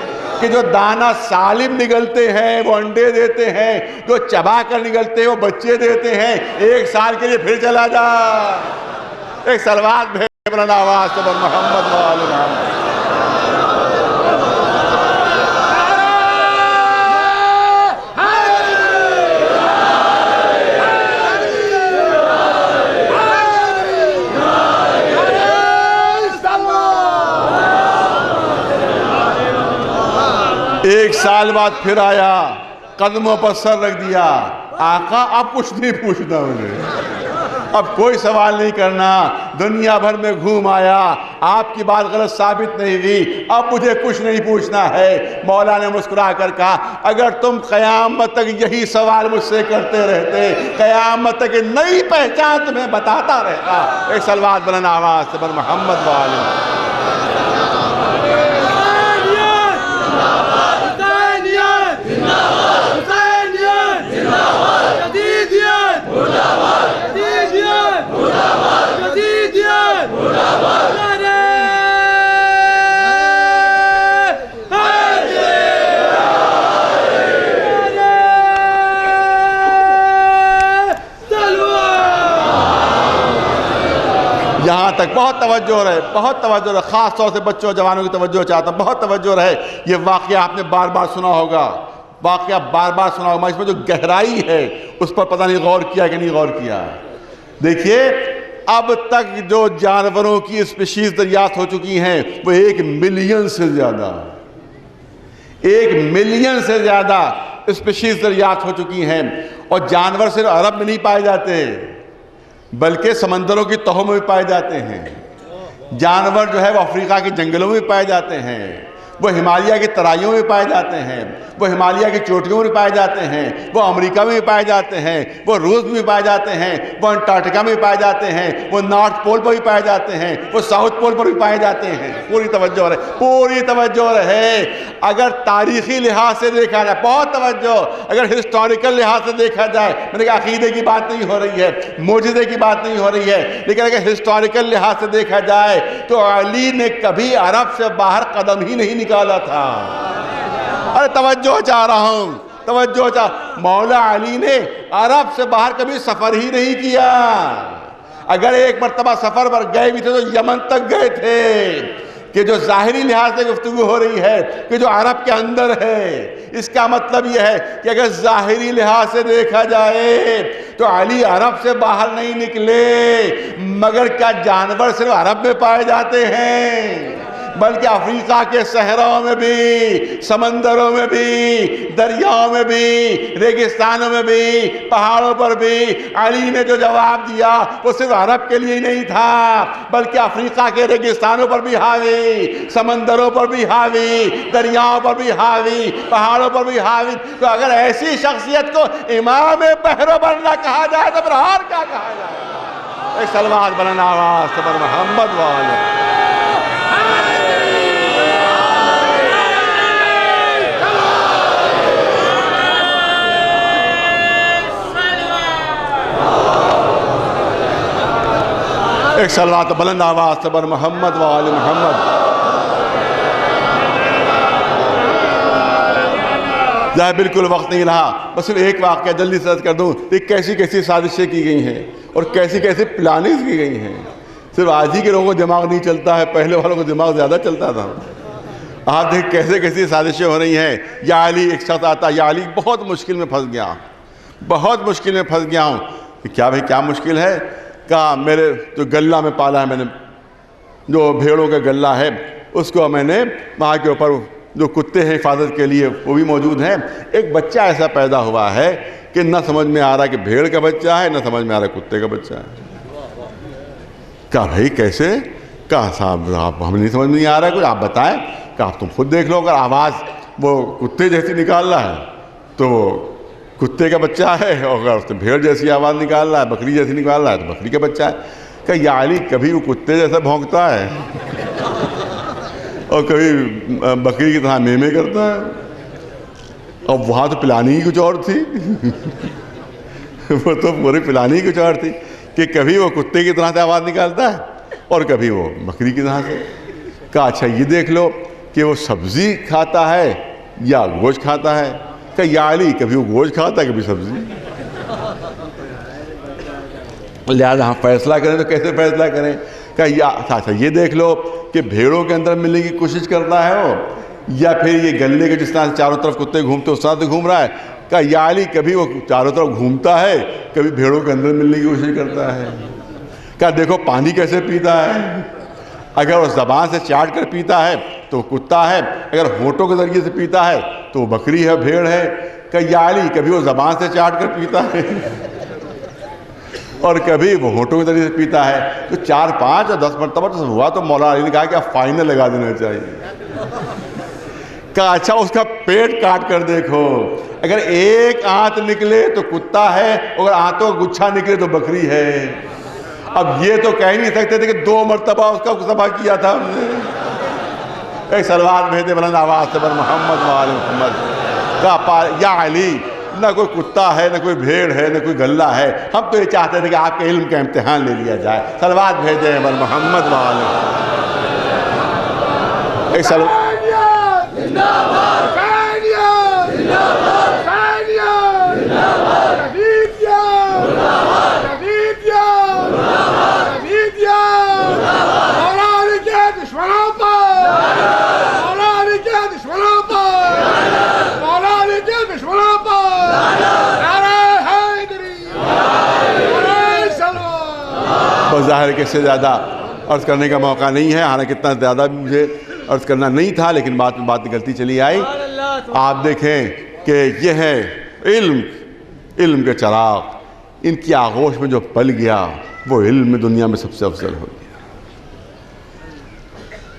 کہ جو دانا سالم نگلتے ہیں وہ انڈے دیتے ہیں، جو چبا کر نگلتے ہیں وہ بچے دیتے ہیں. ایک سال کے لیے پھر چلا جا. ایک صلوات بھیج بلند آواز سے بر محمد و آل محمد. ایک سال بعد پھر آیا، قدموں پر سر رکھ دیا. آقا اب کچھ نہیں پوچھنا مجھے، اب کوئی سوال نہیں کرنا، دنیا بھر میں گھوم آیا، آپ کی بات غلط ثابت نہیں ہوئی، اب مجھے کچھ نہیں پوچھنا ہے۔ مولا نے مسکرا کر کہا اگر تم قیامت تک یہی سوال مجھ سے کرتے رہتے، قیامت تک نئی پہچان تمہیں بتاتا رہتا۔ ایک صلوات بلند آواز سے بر محمد والے۔ یہاں تک بہت توجہ رہے، بہت توجہ رہے، خاص طور سے بچوں جوانوں کی توجہ چاہتا ہوں، بہت توجہ رہے۔ یہ واقعہ آپ نے بار بار سنا ہوگا، واقعہ بار بار سنا ہوگا، اس میں جو گہرائی ہے اس پر پتہ نہیں غور کیا کہ نہیں غور کیا۔ دیکھیے اب تک جو جانوروں کی اسپیشیز دریافت ہو چکی ہیں وہ 1 ملین سے زیادہ، 1 ملین سے زیادہ اسپیشیز دریافت ہو چکی ہیں، اور جانور صرف عرب میں نہیں پائے جاتے بلکہ سمندروں کی تہوں میں بھی پائے جاتے ہیں۔ جانور جو ہے وہ افریقہ کے جنگلوں میں بھی پائے جاتے ہیں، وہ ہمالیہ کی ترائیوں میں پائے جاتے ہیں، وہ ہمالیہ کی چوٹیوں میں پائے جاتے ہیں، وہ امریکہ میں بھی پائے جاتے ہیں، وہ روس میں بھی پائے جاتے ہیں، وہ انٹارکٹیکا میں بھی پائے جاتے ہیں، وہ نارتھ پول پر بھی پائے جاتے ہیں، وہ ساؤتھ پول پر بھی پائے جاتے ہیں۔ پوری توجہ رہے، پوری توجہ رہے۔ اگر تاریخی لحاظ سے دیکھا جائے، بہت توجہ، اگر ہسٹوریکل لحاظ سے دیکھا جائے، میں نے کہا عقیدے کی بات نہیں ہو رہی ہے، معجزے کی بات نہیں ہو رہی ہے، لیکن اگر ہسٹوریکل لحاظ سے دیکھا جائے تو علی نے کبھی عرب سے باہر قدم ہی نہیں نکالا تھا۔ ارے توجہ چاہ رہا ہوں، توجہ چاہ، مولا علی نے عرب سے باہر کبھی سفر ہی نہیں کیا۔ اگر ایک مرتبہ سفر پر گئے بھی تھے تو یمن تک گئے تھے، کہ جو ظاہری لحاظ سے گفتگو ہو رہی ہے کہ جو عرب کے اندر ہے، اس کا مطلب یہ ہے کہ اگر ظاہری لحاظ سے دیکھا جائے تو علی عرب سے باہر نہیں نکلے، مگر کیا جانور صرف عرب میں پائے جاتے ہیں؟ بلکہ افریقہ کے صحراؤں میں بھی، سمندروں میں بھی، دریاؤں میں بھی، ریگستانوں میں بھی، پہاڑوں پر بھی علی نے جو جواب دیا وہ صرف عرب کے لیے ہی نہیں تھا بلکہ افریقہ کے ریگستانوں پر بھی حاوی، سمندروں پر بھی حاوی، دریاؤں پر بھی حاوی، پہاڑوں پر بھی حاوی۔ تو اگر ایسی شخصیت کو امام بحر و بر نہ کہا جائے تو پھر اور کیا کہا جائے؟ ایک صلوات بلند آواز سے بر محمد والے۔ ایک صلوات بلند آواز سے بر محمد و آل محمد۔ جائے بالکل وقت نہیں رہا، بس صرف ایک واقعہ جلدی سے عرض کر دوں کہ کیسی کیسی سازشیں کی گئی ہیں اور کیسی کیسی پلاننگز کی گئی ہیں۔ صرف آج ہی کے لوگوں کو دماغ نہیں چلتا ہے، پہلے والوں کو دماغ زیادہ چلتا تھا۔ آپ دیکھ کیسے کیسی سازشیں ہو رہی ہیں۔ یا علی، ایک شخص آتا، یا علی بہت مشکل میں پھنس گیا، بہت مشکل میں پھنس گیا ہوں۔ کہ کیا بھائی کیا مشکل ہے؟ کہا میرے جو گلہ میں پالا ہے میں نے، جو بھیڑوں کا گلہ ہے اس کو میں نے وہاں کے اوپر جو کتے ہیں حفاظت کے لیے وہ بھی موجود ہیں، ایک بچہ ایسا پیدا ہوا ہے کہ نہ سمجھ میں آ رہا کہ بھیڑ کا بچہ ہے، نہ سمجھ میں آ رہا کتے کا بچہ ہے۔ کہا بھائی کیسے؟ کہا صاحب آپ ہمیں نہیں سمجھ میں نہیں آ رہا ہے کچھ، آپ بتائیں۔ کہا تم خود دیکھ لو، اگر آواز وہ کتے جیسی نکال رہا ہے تو کتے کا بچہ ہے، اور اگر اس نے بھیڑ جیسی آواز نکال رہا ہے، بکری جیسی نکال رہا ہے تو بکری کا بچہ ہے۔ کہ یا علی کبھی وہ کتے جیسا بھونکتا ہے اور کبھی بکری کی طرح میں کرتا ہے، اور وہاں تو پلانی ہی کچھ اور تھی وہ تو پوری پلانی ہی کچھ اور تھی کہ کبھی وہ کتے کی طرح سے آواز نکالتا ہے اور کبھی وہ بکری کی طرح سے۔ کہا اچھا یہ دیکھ لو کہ وہ سبزی کھاتا ہے یا گوشت کھاتا ہے۔ کہ یا علی کبھی وہ گوشت کھاتا ہے کبھی سبزی، لہٰذا ہم فیصلہ کریں تو کیسے فیصلہ کریں؟ کہ یا اچھا یہ دیکھ لو کہ بھیڑوں کے اندر ملنے کی کوشش کرتا ہے وہ، یا پھر یہ گلے کے جس طرح سے چاروں طرف کتے گھومتے اس طرح سے گھوم رہا ہے۔ کہ یا علی کبھی وہ چاروں طرف گھومتا ہے کبھی بھیڑوں کے اندر ملنے کی کوشش کرتا ہے۔ کہ دیکھو پانی کیسے پیتا ہے، اگر وہ زبان سے چاٹ کر پیتا ہے تو کتا ہے، اگر ہونٹوں کے ذریعے سے پیتا ہے تو وہ بکری ہے، بھیڑ ہے۔ کہ یا علی کبھی وہ زبان سے چاٹ کر پیتا ہے اور کبھی وہ ہونٹوں کے طریقے سے پیتا ہے. تو 4 5 اور 10 مرتبہ تو ہوا تو مولانا علی نے کہا کہ اب فائنل لگا دینا چاہیے. کہا اچھا اس کا پیٹ کاٹ کر دیکھو, اگر ایک آنت نکلے تو کتا ہے, اگر آنتوں کا گچھا نکلے تو بکری ہے. اب یہ تو کہہ نہیں سکتے تھے کہ 2 مرتبہ اس کا ذبح کیا تھا ہم نے. ایک سلوات بھیجے بلند آواز سے بر محمد وآل محمد. کہا یا علی, نہ کوئی کتا ہے, نہ کوئی بھیڑ ہے, نہ کوئی گلہ ہے, ہم تو یہ چاہتے تھے کہ آپ کے علم کا امتحان لے لیا جائے. سلوات بھیجے ہیں بر محمد وآل محمد. ایک سلوات ظاہر کہ اس سے زیادہ عرض کرنے کا موقع نہیں ہے, حالانکہ اتنا زیادہ بھی مجھے عرض کرنا نہیں تھا, لیکن بات میں بات نکلتی چلی آئی. آپ دیکھیں کہ یہ ہے علم کے چراغ, ان کی آغوش میں جو پل گیا وہ علم میں دنیا میں سب سے افضل ہو گیا.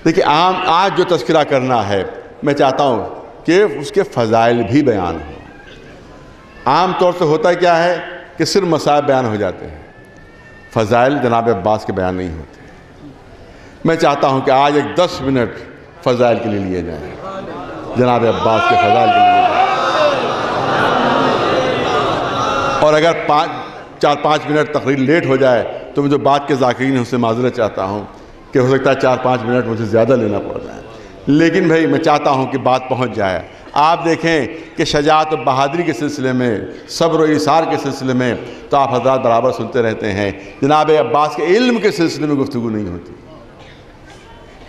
دیکھیں آج جو تذکرہ کرنا ہے, میں چاہتا ہوں کہ اس کے فضائل بھی بیان ہوں. عام طور سے ہوتا کیا ہے کہ صرف مصائب بیان ہو جاتے ہیں, فضائل جناب عباس کے بیان نہیں ہوتے. میں چاہتا ہوں کہ آج ایک 10 منٹ فضائل کے لیے لیے جائیں, جناب عباس کے فضائل کے لیے جائیں. اور اگر 4-5 منٹ تقریر لیٹ ہو جائے تو میں جو بات کے ذاکرین ہیں اس سے معذرت چاہتا ہوں کہ ہو سکتا ہے 4-5 منٹ مجھے زیادہ لینا پڑ جائے, لیکن بھائی میں چاہتا ہوں کہ بات پہنچ جائے. آپ دیکھیں کہ شجاعت و بہادری کے سلسلے میں, صبر و ایثار کے سلسلے میں تو آپ حضرات برابر سنتے رہتے ہیں. جناب عباس کے علم کے سلسلے میں گفتگو نہیں ہوتی.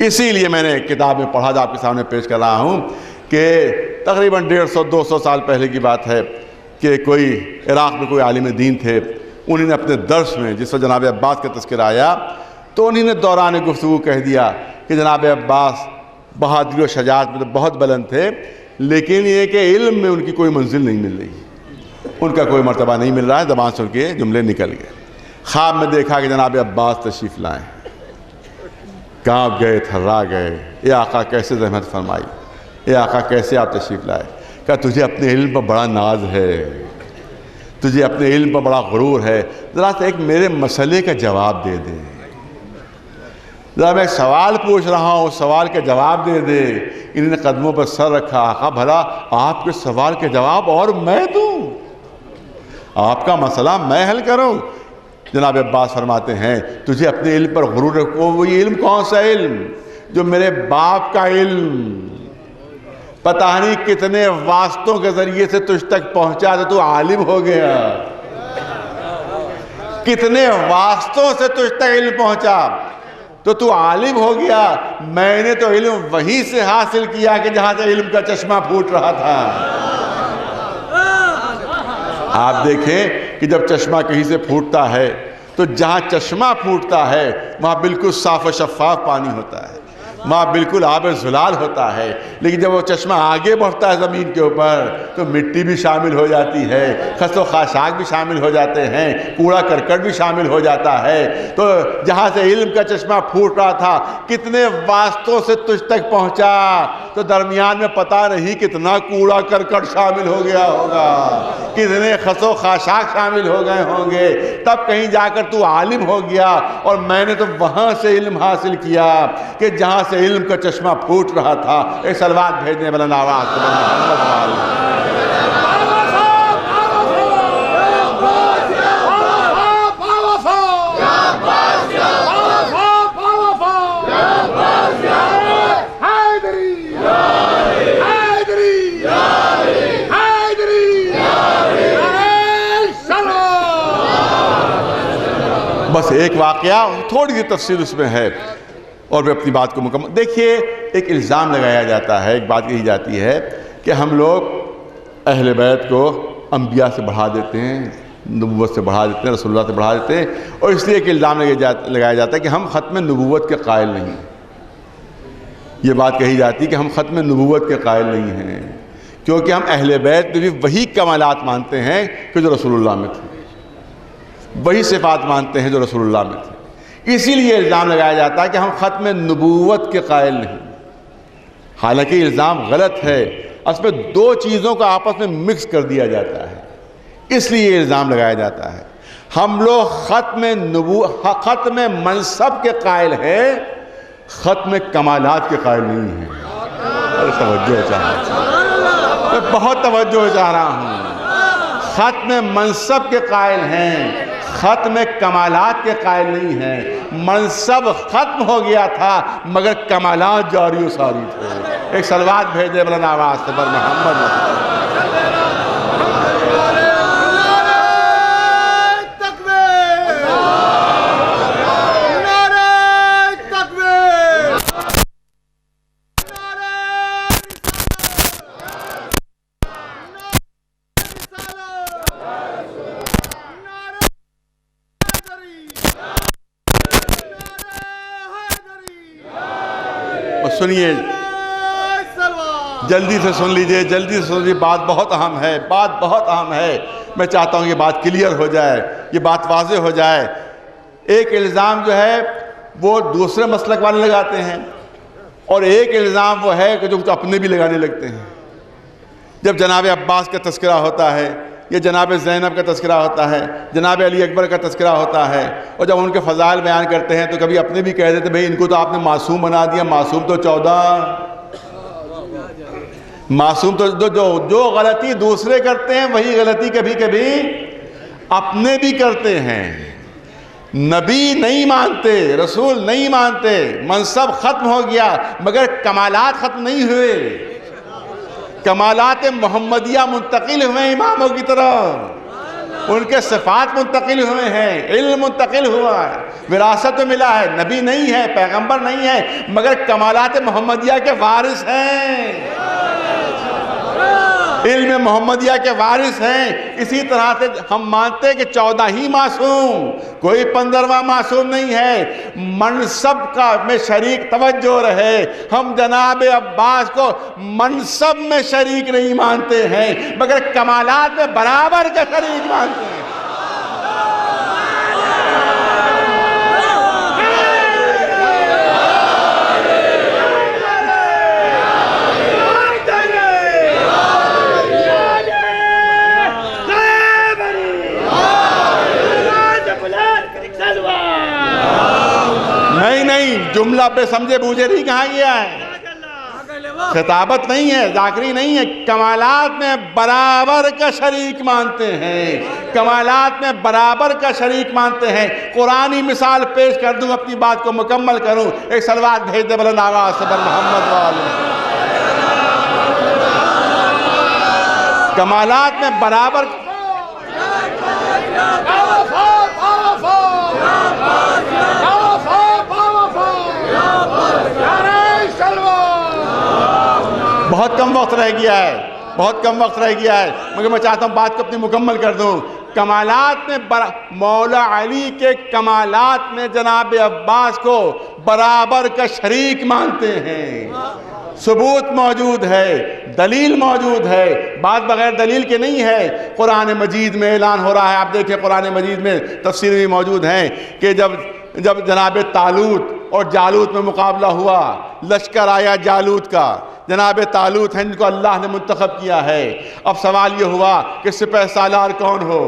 اسی لیے میں نے کتاب میں پڑھا جو آپ کے سامنے پیش کر رہا ہوں کہ تقریباً 150-200 سال پہلے کی بات ہے کہ کوئی عراق میں کوئی عالم دین تھے. انہوں نے اپنے درس میں جس وقت جناب عباس کا تذکرہ آیا تو انہوں نے دوران گفتگو کہہ دیا کہ جناب عباس بہادری و شجاعت میں تو بہت بلند تھے, لیکن یہ کہ علم میں ان کی کوئی منزل نہیں مل رہی, ان کا کوئی مرتبہ نہیں مل رہا ہے. زبان سے ان کے جملے نکل گئے. خواب میں دیکھا کہ جناب عباس تشریف لائیں, کانپ گئے, تھرا گئے. اے آقا کیسے زحمت فرمائی, اے آقا کیسے آپ تشریف لائے. کہا تجھے اپنے علم پر بڑا ناز ہے, تجھے اپنے علم پر بڑا غرور ہے, ذرا سا ایک میرے مسئلے کا جواب دے دے. ذرا میں ایک سوال پوچھ رہا ہوں, اس سوال کا جواب دے دے. انہوں نے قدموں پر سر رکھا. آقا بھلا آپ کے سوال کے جواب اور میں دوں, آپ کا مسئلہ میں حل کروں. جناب عباس فرماتے ہیں تجھے اپنے علم پر غرور رکھو. وہ یہ علم کون سا علم جو میرے باپ کا علم پتہ نہیں کتنے واسطوں کے ذریعے سے تجھ تک پہنچا تو عالم ہو گیا. کتنے واسطوں سے تجھ تک علم پہنچا تو عالم ہو گیا. میں نے تو علم وہیں سے حاصل کیا کہ جہاں سے علم کا چشمہ پھوٹ رہا تھا. آپ دیکھیں کہ جب چشمہ کہیں سے پھوٹتا ہے تو جہاں چشمہ پھوٹتا ہے وہاں بالکل صاف و شفاف پانی ہوتا ہے, وہاں بالکل آب زلال ہوتا ہے. لیکن جب وہ چشمہ آگے بڑھتا ہے زمین کے اوپر تو مٹی بھی شامل ہو جاتی ہے, خس و خاشاک بھی شامل ہو جاتے ہیں, کوڑا کرکٹ بھی شامل ہو جاتا ہے. تو جہاں سے علم کا چشمہ پھوٹ رہا تھا کتنے واسطوں سے تجھ تک پہنچا تو درمیان میں پتہ نہیں کتنا کوڑا کرکٹ شامل ہو گیا ہوگا, کتنے خس و خاشاک شامل ہو گئے ہوں گے, تب کہیں جا کر تو عالم ہو گیا. اور میں نے تو وہاں سے علم حاصل کیا کہ جہاں سے علم کا چشمہ پھوٹ رہا تھا. ایک سلوات بھیجنے بلند آواز سے محمد وآلہ. بس ایک واقعہ, تھوڑی سی تفصیل اس میں ہے اور میں اپنی بات کو مکمل. دیکھیے ایک الزام لگایا جاتا ہے, ایک بات کہی جاتی ہے کہ ہم لوگ اہل بیت کو انبیاء سے بڑھا دیتے ہیں, نبوت سے بڑھا دیتے ہیں, رسول اللہ سے بڑھا دیتے ہیں, اور اس لیے ایک الزام لگایا جاتا ہے کہ ہم ختم نبوت کے قائل نہیں. یہ بات کہی جاتی ہے کہ ہم ختم نبوت کے قائل نہیں ہیں کیونکہ ہم اہل بیت میں بھی وہی کمالات مانتے ہیں کہ جو رسول اللہ میں تھے, وہی صفات مانتے ہیں جو رسول اللہ میں تھے۔ اسی لیے الزام لگایا جاتا ہے کہ ہم ختم نبوت کے قائل نہیں، حالانکہ الزام غلط ہے، اس میں دو چیزوں کو آپس میں مکس کر دیا جاتا ہے، اس لیے یہ الزام لگایا جاتا ہے۔ ہم لوگ ختم منصب کے قائل ہیں، ختم کمالات کے قائل نہیں ہیں۔ توجہ چاہ رہا ہوں، میں بہت توجہ چاہ رہا ہوں۔ ختم منصب کے قائل ہیں، ختم کمالات کے قائل نہیں ہیں۔ منصب ختم ہو گیا تھا مگر کمالات جاری و ساری تھے۔ ایک صلوات بھیجے بلند آواز سے پر محمد۔ سنیے، جلدی سے سن لیجئے، جلدی سے سن لیجئے، بات بہت اہم ہے، بات بہت اہم ہے۔ میں چاہتا ہوں یہ بات کلیئر ہو جائے، یہ بات واضح ہو جائے۔ ایک الزام جو ہے وہ دوسرے مسلک والے لگاتے ہیں، اور ایک الزام وہ ہے کہ جو اپنے بھی لگانے لگتے ہیں۔ جب جناب عباس کا تذکرہ ہوتا ہے، یہ جناب زینب کا تذکرہ ہوتا ہے، جناب علی اکبر کا تذکرہ ہوتا ہے، اور جب ان کے فضائل بیان کرتے ہیں تو کبھی اپنے بھی کہہ دیتے بھئی ان کو تو آپ نے معصوم بنا دیا، معصوم تو 14، معصوم تو جو غلطی دوسرے کرتے ہیں وہی غلطی کبھی کبھی اپنے بھی کرتے ہیں۔ نبی نہیں مانتے، رسول نہیں مانتے، منصب ختم ہو گیا مگر کمالات ختم نہیں ہوئے۔ کمالات محمدیہ منتقل ہوئے اماموں کی طرف، ان کے صفات منتقل ہوئے ہیں، علم منتقل ہوا ہے، وراثت ملا ہے۔ نبی نہیں ہے، پیغمبر نہیں ہے، مگر کمالات محمدیہ کے وارث ہیں، علم محمدیہ کے وارث ہیں۔ اسی طرح سے ہم مانتے کہ 14 ہی معصوم، کوئی 15واں معصوم نہیں ہے۔ منصب کا میں شریک توجہ رہے، ہم جناب عباس کو منصب میں شریک نہیں مانتے ہیں مگر کمالات میں برابر کا شریک مانتے ہیں۔ جملہ پہ سمجھے بوجھے نہیں کہا گیا ہے، خطابت نہیں ہے، ذاکری نہیں ہے۔ کمالات میں برابر کا شریک مانتے ہیں، کمالات میں برابر کا شریک مانتے ہیں۔ قرآنی مثال پیش کر دوں، اپنی بات کو مکمل کروں۔ ایک صلوات بھیج دے بلند آواز سے بر محمد والے۔ کمالات میں برابر بہت کم وقت رہ گیا ہے، بہت کم وقت رہ گیا ہے، مگر میں چاہتا ہوں بات کو اپنی مکمل کر دوں۔ کمالات میں مولا علی کے کمالات میں جناب عباس کو برابر کا شریک مانتے ہیں۔ ثبوت موجود ہے، دلیل موجود ہے، بات بغیر دلیل کے نہیں ہے۔ قرآن مجید میں اعلان ہو رہا ہے، آپ دیکھیں قرآن مجید میں تفسیر بھی موجود ہیں کہ جب جناب طالوت اور جالوت میں مقابلہ ہوا، لشکر آیا جالوت کا، جناب طالوت ہیں جن کو اللہ نے منتخب کیا ہے۔ اب سوال یہ ہوا کہ سپہ سالار کون ہو،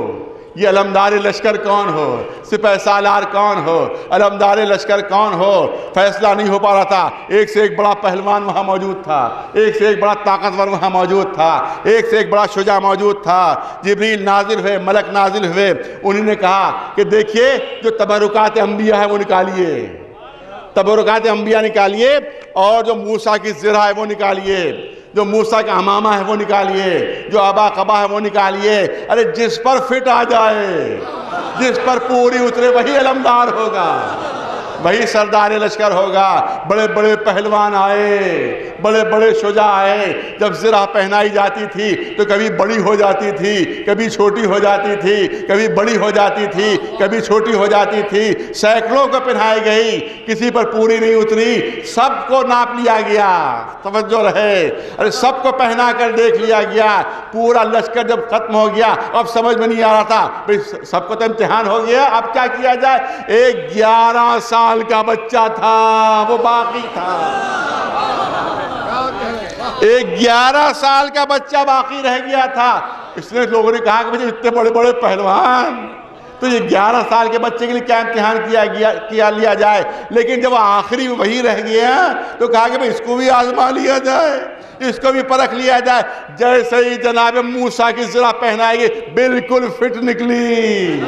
یہ علمدار لشکر کون ہو، سپہ سالار کون ہو، علمدار لشکر کون ہو، فیصلہ نہیں ہو پا رہا تھا۔ ایک سے ایک بڑا پہلوان وہاں موجود تھا، ایک سے ایک بڑا طاقتور وہاں موجود تھا، ایک سے ایک بڑا شجاع موجود تھا۔ جبریل نازل ہوئے، ملک نازل ہوئے، انہوں نے کہا کہ دیکھیے جو تبرکات انبیاء ہے وہ نکالیے، تبرکات انبیاء نکالیے، اور جو موسیٰ کی زرہ ہے وہ نکالیے، جو موسیٰ کا امامہ ہے وہ نکالیے، جو ابا قبا ہے وہ نکالیے۔ ارے جس پر فٹ آ جائے، جس پر پوری اترے وہی علمدار ہوگا۔ وہی سردار لشکر ہوگا. بڑے بڑے پہلوان آئے, بڑے بڑے شجاع آئے. جب زرہ پہنائی جاتی تھی تو کبھی بڑی ہو جاتی تھی, کبھی چھوٹی ہو جاتی تھی, کبھی بڑی ہو جاتی تھی, کبھی چھوٹی ہو جاتی تھی. سینکڑوں کو پہنائی گئی, کسی پر پوری نہیں اتری. سب کو ناپ لیا گیا, توجہ رہے, ارے سب کو پہنا کر دیکھ لیا گیا. پورا لشکر جب ختم ہو گیا, اب سمجھ میں نہیں آ رہا تھا, سب کو تو امتحان ہو گیا, اب کیا کیا جائے. ایک 11 سال کا بچہ تھا, وہ باقی تھا. ایک 11 سال کا بچہ باقی رہ گیا تھا. اس نے لوگوں نے کہا کہ بھئی اتنے بڑے بڑے پہلوان, تو یہ 11 سال کے بچے کے لیے کیا امتحان کیا لیا جائے. لیکن جب آخری وہی رہ گیا تو کہا کہ بھئی اس کو بھی آزما لیا جائے, اس کو بھی پرکھ لیا جائے. جیسے ہی جناب موسیٰ کی زرہ پہنائی گئی, بالکل فٹ نکلی.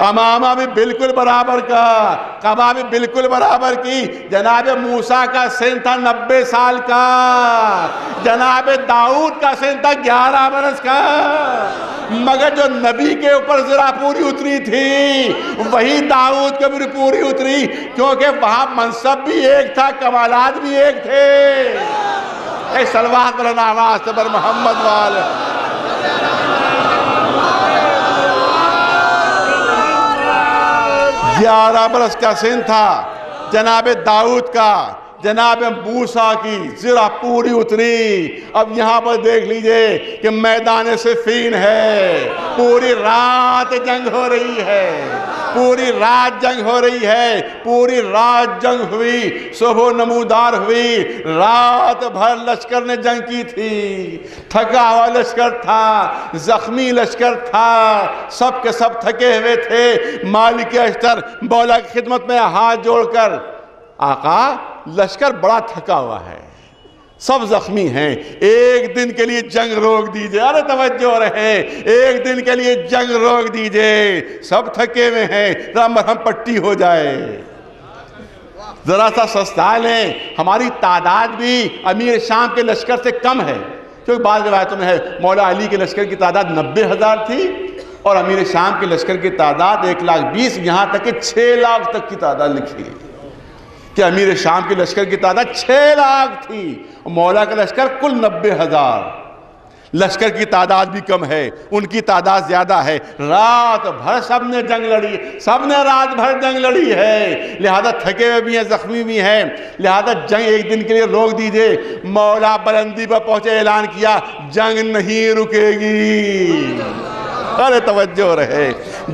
امامہ بھی بالکل برابر کا, قبا بھی بالکل برابر کی. جناب موسیٰ کا سن تھا 90 سال کا, جناب داؤد کا سن تھا 11 برس کا. مگر جو نبی کے اوپر زرہ پوری اتری تھی, وہی داؤد کے بھی پوری اتری, کیونکہ وہاں منصب بھی ایک تھا, کمالات بھی ایک تھے. اے صلوات علی نواز بر محمد وال. 11 برس کا سن تھا جناب داؤد کا, جناب موسیٰ کی زرہ پوری اتری. اب یہاں پر دیکھ لیجئے کہ میدان صفین ہے, پوری رات جنگ ہو رہی ہے, پوری رات جنگ ہو رہی ہے, پوری رات جنگ ہوئی, صبح نمودار ہوئی. رات بھر لشکر نے جنگ کی تھی, تھکا ہوا لشکر تھا, زخمی لشکر تھا, سب کے سب تھکے ہوئے تھے. مالک اشتر مولا کی خدمت میں ہاتھ جوڑ کر, آقا لشکر بڑا تھکا ہوا ہے, سب زخمی ہیں, ایک دن کے لیے جنگ روک دیجئے. ارے توجہ رہے, ایک دن کے لیے جنگ روک دیجئے, سب تھکے ہوئے ہیں, ذرا مرہم پٹی ہو جائے, ذرا سا سستا لیں. ہماری تعداد بھی امیر شام کے لشکر سے کم ہے, کیونکہ بعض روایتوں میں ہے مولا علی کے لشکر کی تعداد 90,000 تھی اور امیر شام کے لشکر کی تعداد 1,20,000, یہاں تک کہ 6 لاکھ تک کی تعداد لکھی گئی کہ امیر شام کے لشکر کی تعداد 6 لاکھ تھی, مولا کا لشکر کل 90,000. لشکر کی تعداد بھی کم ہے, ان کی تعداد زیادہ ہے. رات بھر سب نے جنگ لڑی, سب نے رات بھر جنگ لڑی ہے, لہذا تھکے ہوئے بھی ہیں, زخمی بھی ہیں, لہذا جنگ ایک دن کے لیے روک دیجئے. مولا بلندی پر پہنچے, اعلان کیا جنگ نہیں رکے گی. ارے توجہ رہے,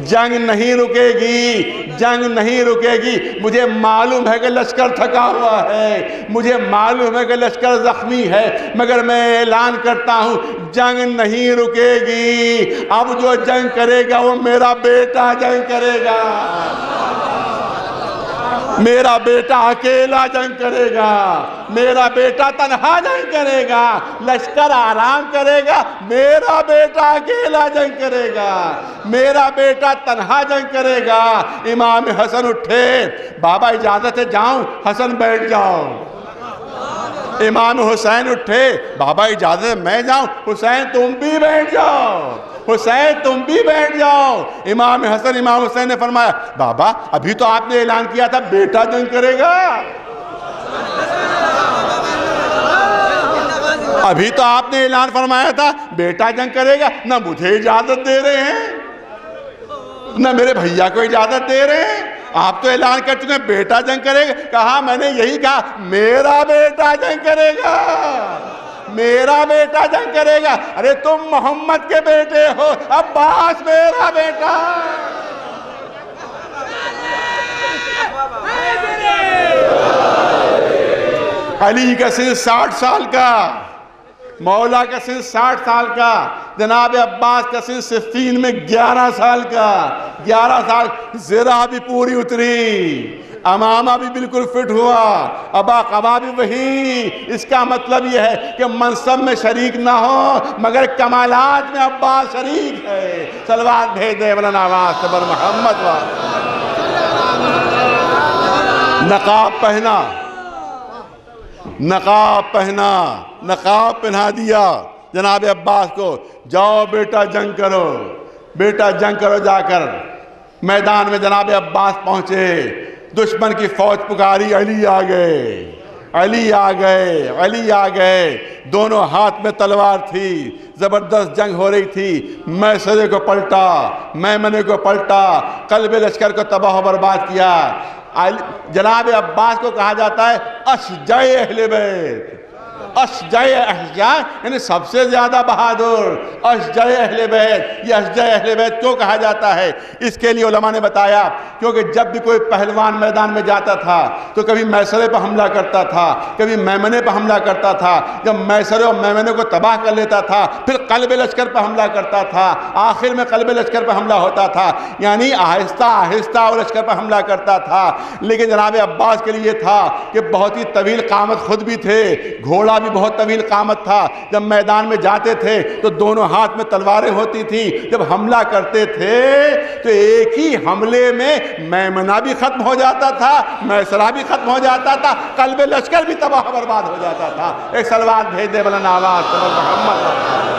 جنگ نہیں رکے گی, جنگ نہیں رکے گی. مجھے معلوم ہے کہ لشکر تھکا ہوا ہے, مجھے معلوم ہے کہ لشکر زخمی ہے, مگر میں اعلان کرتا ہوں جنگ نہیں رکے گی. اب جو جنگ کرے گا وہ میرا بیٹا جنگ کرے گا, میرا بیٹا اکیلا جنگ کرے گا, میرا بیٹا تنہا جنگ کرے گا. لشکر آرام کرے گا, میرا بیٹا اکیلا جنگ کرے گا, میرا بیٹا تنہا جنگ کرے گا. امام حسن اٹھے, بابا اجازت ہے جاؤں؟ حسن بیٹھ جاؤ. امام حسین اٹھے, بابا اجازت ہے میں جاؤں؟ حسین تم بھی بیٹھ جاؤ, حسین تم بھی بیٹھ جاؤ. امام حسین نے فرمایا, بابا ابھی تو آپ نے اعلان کیا تھا بیٹا جنگ کرے گا, ابھی تو آپ نے اعلان فرمایا تھا بیٹا جنگ کرے گا, نہ مجھے اجازت دے رہے ہیں نہ میرے بھیا کو اجازت دے رہے ہیں. آپ تو اعلان کر چکے ہیں بیٹا جنگ کرے گا. کہا میں نے یہی کہا, میرا بیٹا جنگ کرے گا, میرا بیٹا جنگ کرے گا. ارے تم محمد کے بیٹے ہو, عباس میرا بیٹا. علی کا سن 60 سال کا, مولا کا سن 60 سال کا, جناب عباس کا سن صفین میں 11 سال کا. 11 سال, زرہ بھی پوری اتری, امامہ بھی بالکل فٹ ہوا, ابا قبا بھی وہی. اس کا مطلب یہ ہے کہ منصب میں شریک نہ ہو مگر کمالات میں عباس شریک ہے. صلوات بھیج دے بلند آواز سے بر محمد. نقاب پہنا, نقاب پہنا, نقاب پہنا دیا جناب عباس کو. جاؤ بیٹا جنگ کرو, بیٹا جنگ کرو. جا کر میدان میں جناب عباس پہنچے, دشمن کی فوج پکاری، علی آ گئے، علی آ گئے، علی آ گئے۔ دونوں ہاتھ میں تلوار تھی، زبردست جنگ ہو رہی تھی۔ میسرے کو پلٹا، میمنے کو پلٹا، قلب لشکر کو تباہ و برباد کیا۔ جناب عباس کو کہا جاتا ہے اشجع اہل بیت، اشجع اشجع یعنی سب سے زیادہ بہادر، اشجع اہل بیت۔ یہ اشجع اہل بیت کیوں کہا جاتا ہے؟ اس کے لیے علماء نے بتایا کیونکہ جب بھی کوئی پہلوان میدان میں جاتا تھا تو کبھی میسرے پہ حملہ کرتا تھا، کبھی میمنے پہ حملہ کرتا تھا۔ جب میسرے اور میمنے کو تباہ کر لیتا تھا پھر قلب لشکر پہ حملہ کرتا تھا، آخر میں قلب لشکر پہ حملہ ہوتا تھا، یعنی آہستہ آہستہ وہ لشکر پہ حملہ کرتا تھا۔ لیکن جناب عباس کے لیے تھا کہ بہت ہی طویل قامت خود بھی تھے، گھوڑا بھی بہت طویل قامت تھا۔ جب میدان میں جاتے تھے تو دونوں ہاتھ میں تلواریں ہوتی تھیں، جب حملہ کرتے تھے تو ایک ہی حملے میں میمنہ بھی ختم ہو جاتا تھا، میسرہ بھی ختم ہو جاتا تھا، قلب لشکر بھی تباہ برباد ہو جاتا تھا۔ ایک سلوات بھیج دے بلند آواز سے محمد۔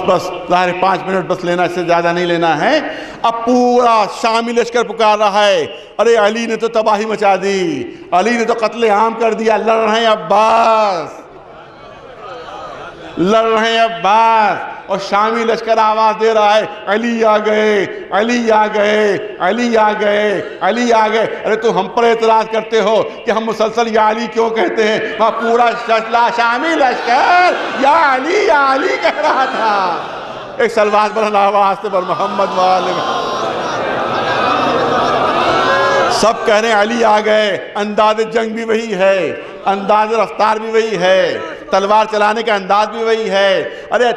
بس ظاہر 5 منٹ بس لینا، اس سے زیادہ نہیں لینا ہے۔ اب پورا شامی لشکر پکار رہا ہے، ارے علی نے تو تباہی مچا دی، علی نے تو قتل عام کر دیا، لڑ رہے ہیں عباس، لڑ رہے ہیں عباس۔ اور شامی لشکر آواز دے رہا ہے علی آ گئے، علی آ گئے، علی آ گئے، علی آ گئے۔ ارے تو ہم پر اعتراض کرتے ہو کہ ہم مسلسل یا علی کیوں کہتے ہیں؟ وہاں پورا شامی لشکر یا علی کہہ رہا تھا۔ ایک سلوات بلند آواز سے بر محمد والے سب کہہ رہے ہیں علی آ گئے۔ انداز جنگ بھی وہی ہے، انداز رفتار بھی وہی ہے، تلوار چلانے کا انداز بھی وہی ہے۔ ارے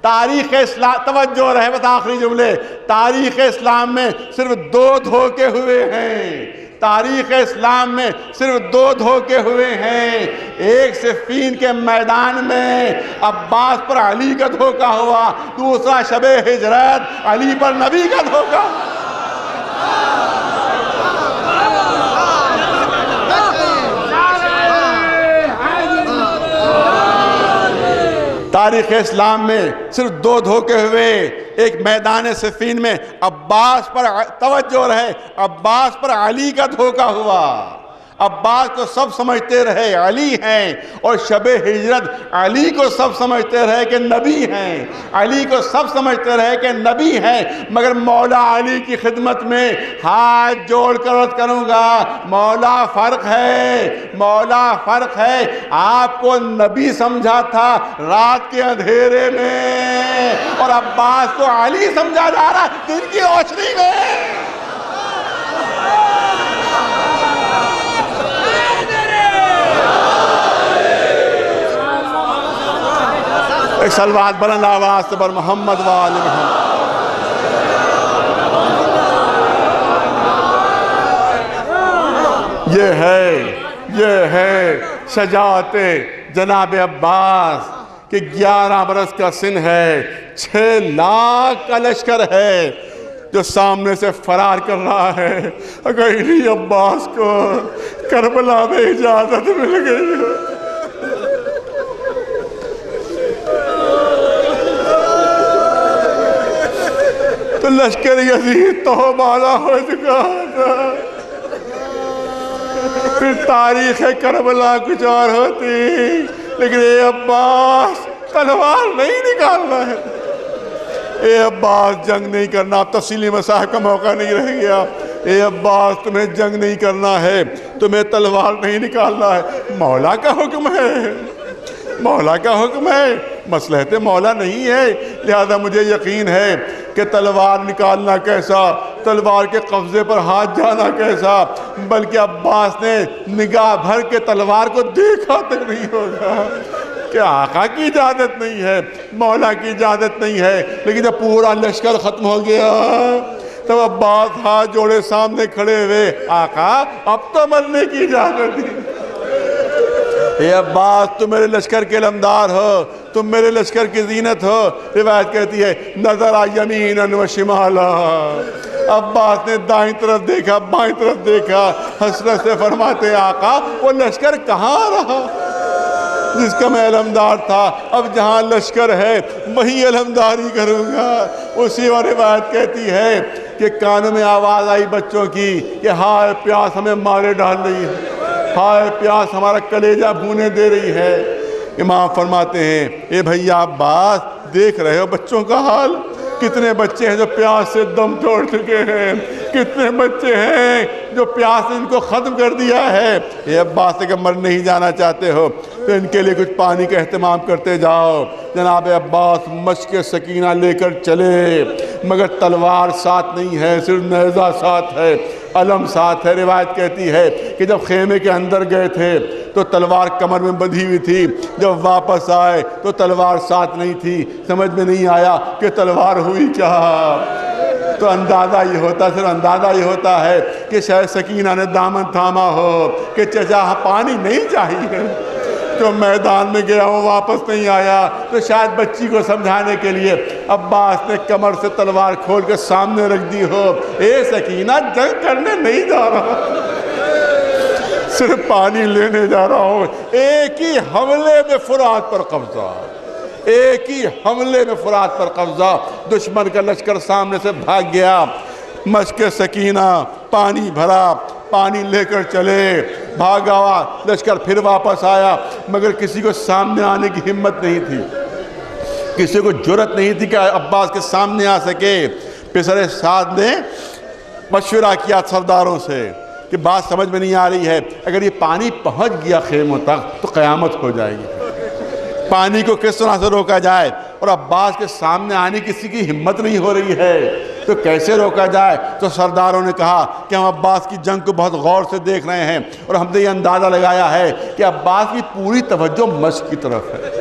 تاریخ اسلام، توجہ رہے بس آخری جملے، تاریخ اسلام میں صرف 2 دھوکے ہوئے ہیں، تاریخ اسلام میں صرف 2 دھوکے ہوئے ہیں۔ ایک صفین کے میدان میں عباس پر علی کا دھوکہ ہوا، دوسرا شب ہجرت علی پر نبی کا دھوکہ۔ تاریخ اسلام میں صرف 2 دھوکے ہوئے، ایک میدان صفین میں عباس پر، توجہ رہے، عباس پر علی کا دھوکہ ہوا۔ عباس کو سب سمجھتے رہے علی ہیں، اور شب ہجرت علی کو سب سمجھتے رہے کہ نبی ہیں، علی کو سب سمجھتے رہے کہ نبی ہیں۔ مگر مولا علی کی خدمت میں ہاتھ جوڑ کر عرض کروں گا، مولا فرق ہے، مولا فرق ہے۔ آپ کو نبی سمجھا تھا رات کے اندھیرے میں، اور عباس کو علی سمجھا جا رہا دن کی روشنی میں۔ ایک سلوات بلند آواز سے بر محمد وآل محمد۔ یہ ہے شجاعت جناب عباس کہ 11 برس کا سن ہے، 6 لاکھ کا لشکر ہے جو سامنے سے فرار کر رہا ہے۔ اگر انہی عباس کو کربلا میں اجازت مل گئی تو لشکر یزید تو بالا ہو چکا تھا، پھر تاریخ کربلا کچھ اور ہوتی۔ لیکن اے عباس تلوار نہیں نکالنا ہے، اے عباس جنگ نہیں کرنا، اب تفصیلی مسائل کا موقع نہیں رہ گیا۔ اے عباس تمہیں جنگ نہیں کرنا ہے، تمہیں تلوار نہیں نکالنا ہے، مولا کا حکم ہے، مولا کا حکم ہے، مصلحت مولا نہیں ہے۔ لہذا مجھے یقین ہے کہ تلوار نکالنا کیسا، تلوار کے قبضے پر ہاتھ جانا کیسا، بلکہ عباس نے نگاہ بھر کے تلوار کو دیکھا تک نہیں ہوگا کہ آقا کی اجازت نہیں ہے، مولا کی اجازت نہیں ہے۔ لیکن جب پورا لشکر ختم ہو گیا تب عباس ہاتھ جوڑے سامنے کھڑے ہوئے، آقا اب تو مرنے کی اجازت دی۔ اے عباس تم میرے لشکر کے علمدار ہو، تم میرے لشکر کی زینت ہو۔ روایت کہتی ہے نظر یمیناً و شمالا، عباس نے دائیں طرف دیکھا بائیں طرف دیکھا، حسرت سے فرماتے آقا وہ لشکر کہاں رہا جس کا میں علمدار تھا؟ اب جہاں لشکر ہے وہیں علمداری کروں گا۔ اسی اور روایت کہتی ہے کہ کانوں میں آواز آئی بچوں کی کہ ہائے پیاس ہمیں مارے ڈال رہی ہے، ہائے پیاس ہمارا کلیجہ بھونے دے رہی ہے۔ امام فرماتے ہیں اے بھیا عباس دیکھ رہے ہو بچوں کا حال؟ کتنے بچے ہیں جو پیاس سے دم توڑ چکے ہیں، کتنے بچے ہیں جو پیاس نے ان کو ختم کر دیا ہے۔ اے عباس اگر مر نہیں جانا چاہتے ہو تو ان کے لیے کچھ پانی کا اہتمام کرتے جاؤ۔ جناب عباس مشق سکینہ لے کر چلے، مگر تلوار ساتھ نہیں ہے، صرف نیزہ ساتھ ہے، علم ساتھ ہے۔ روایت کہتی ہے کہ جب خیمے کے اندر گئے تھے تو تلوار کمر میں بندھی ہوئی تھی، جب واپس آئے تو تلوار ساتھ نہیں تھی۔ سمجھ میں نہیں آیا کہ تلوار ہوئی کیا۔ تو اندازہ یہ ہوتا، صرف اندازہ یہ ہوتا ہے کہ شاید سکینہ نے دامن تھاما ہو کہ چچا پانی نہیں چاہیے، جو میدان میں گیا وہ واپس نہیں آیا، تو شاید بچی کو سمجھانے کے لیے عباس نے کمر سے تلوار کھول کے سامنے رکھ دی ہو۔ اے سکینہ جنگ کرنے نہیں جا رہا، صرف پانی لینے جا رہا ہوں۔ ایک ہی حملے میں فرات پر قبضہ، ایک ہی حملے میں فرات پر قبضہ۔ دشمن کا لشکر سامنے سے بھاگ گیا، مشق سکینہ پانی بھرا، پانی لے کر چلے، بھاگا ہوا لشکر پھر واپس آیا، مگر کسی کو سامنے آنے کی ہمت نہیں تھی، کسی کو جرأت نہیں تھی کہ عباس کے سامنے آ سکے۔ پسر سعد نے مشورہ کیا سرداروں سے کہ بات سمجھ میں نہیں آ رہی ہے، اگر یہ پانی پہنچ گیا خیموں تک تو قیامت ہو جائے گی، پانی کو کس طرح سے روکا جائے؟ اور عباس کے سامنے آنے کسی کی ہمت نہیں ہو رہی ہے تو کیسے روکا جائے؟ تو سرداروں نے کہا کہ ہم عباس کی جنگ کو بہت غور سے دیکھ رہے ہیں اور ہم نے یہ اندازہ لگایا ہے کہ عباس کی پوری توجہ مشق کی طرف ہے،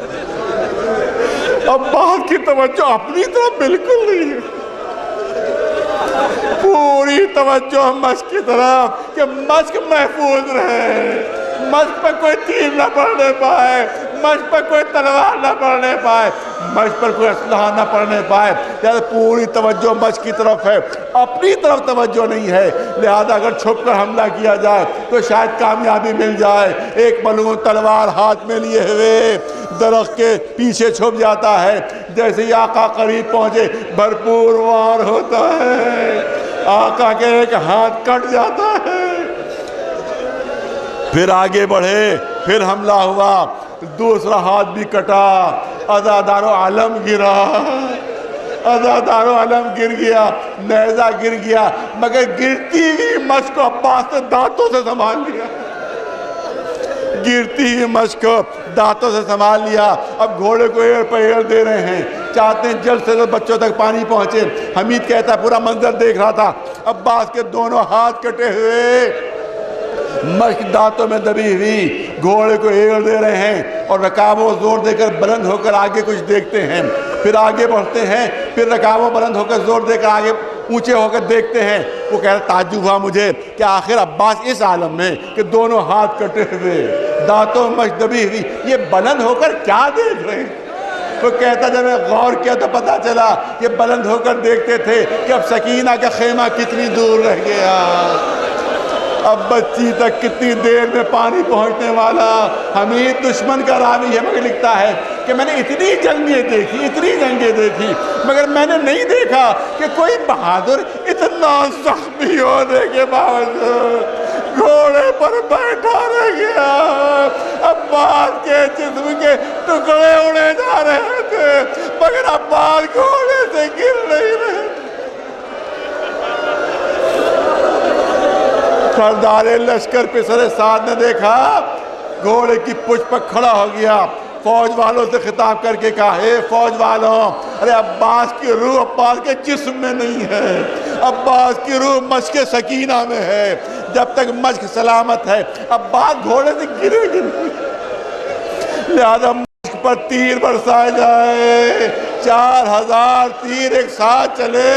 عباس کی توجہ اپنی طرف بالکل نہیں ہے، پوری توجہ مشق کی طرف کہ مشق محفوظ رہے، مشق پر کوئی تیر نہ پڑنے پائے، مشق پر کوئی تلوار نہ پڑنے پائے، مشق پر کوئی اسلحہ نہ پڑنے پائے، لہذا پوری توجہ مشق کی طرف ہے، اپنی طرف توجہ نہیں ہے، لہذا اگر چھپ کر حملہ کیا جائے تو شاید کامیابی مل جائے۔ ایک ملعون تلوار ہاتھ میں لیے ہوئے درخت کے پیچھے چھپ جاتا ہے، جیسے ہی آقا قریب پہنچے بھرپور وار ہوتا ہے، آقا کے ایک ہاتھ کٹ جاتا ہے، پھر آگے بڑھے، پھر حملہ ہوا، دوسرا ہاتھ بھی کٹا، عزادار و علم گرا، عزادار و علم گر گیا، نیزہ گر گیا، مگر گرتی ہوئی مشق کو عباس نے دانتوں سے سنبھال لیا، گرتی ہوئی مشق کو دانتوں سے سنبھال لیا۔ اب گھوڑے کو ایڑ پر ایڑ دے رہے ہیں، چاہتے ہیں جلد سے جلد بچوں تک پانی پہنچے۔ حمید کہتا ہے پورا منظر دیکھ رہا تھا، عباس کے دونوں ہاتھ کٹے ہوئے، مشق دانتوں میں دبی ہوئی، گھوڑے کو ایڑ دے رہے ہیں اور رکابوں زور دے کر بلند ہو کر آگے کچھ دیکھتے ہیں، پھر آگے بڑھتے ہیں، پھر رکابوں بلند ہو کر زور دے کر آگے اونچے ہو کر دیکھتے ہیں۔ وہ کہہ رہا تعجب ہوا مجھے کہ آخر عباس اس عالم میں کہ دونوں ہاتھ کٹے ہوئے، دانتوں میں مشق دبی ہوئی، یہ بلند ہو کر کیا دیکھ رہے ہیں؟ وہ کہتا جب میں غور کیا تو پتا چلا کہ بلند ہو کر دیکھتے تھے کہ اب سکینہ کا خیمہ کتنی دور رہ گیا، اب بچی تک کتنی دیر میں پانی پہنچنے والا۔ حمید دشمن کا راوی ہے مگر لکھتا ہے کہ میں نے اتنی جنگیں دیکھی، اتنی جنگیں دیکھی، مگر میں نے نہیں دیکھا کہ کوئی بہادر اتنا زخمی ہونے کے باوجود گھوڑے پر بیٹھا رہ گیا۔ عباس کے جسم کے ٹکڑے اڑے جا رہے تھے مگر عباس گھوڑے سے گر نہیں رہے تھے۔ سردار لشکر پسر سعد نے دیکھا، گھوڑے کی پشت پر کھڑا ہو گیا، فوج والوں سے خطاب کر کے کہا اے فوج والوں، ارے عباس کی روح عباس کے جسم میں نہیں ہے، عباس کی روح مشق سکینہ میں ہے، جب تک مشق سلامت ہے عباس گھوڑے سے گرے گی نہیں، لہذا مشق پر تیر برسائے جائے، 4000 تیر ایک ساتھ چلے۔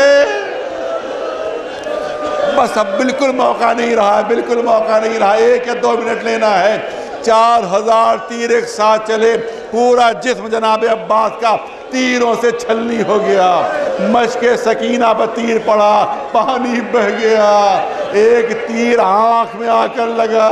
بس اب بالکل موقع نہیں رہا، بالکل موقع نہیں رہا، 1 یا 2 منٹ لینا ہے۔ 4000 تیر ایک ساتھ چلے، پورا جسم جناب عباس کا تیروں سے چھلنی ہو گیا، مشق سکینہ پر تیر پڑا، پانی بہہ گیا، ایک تیر آنکھ میں آ کر لگا۔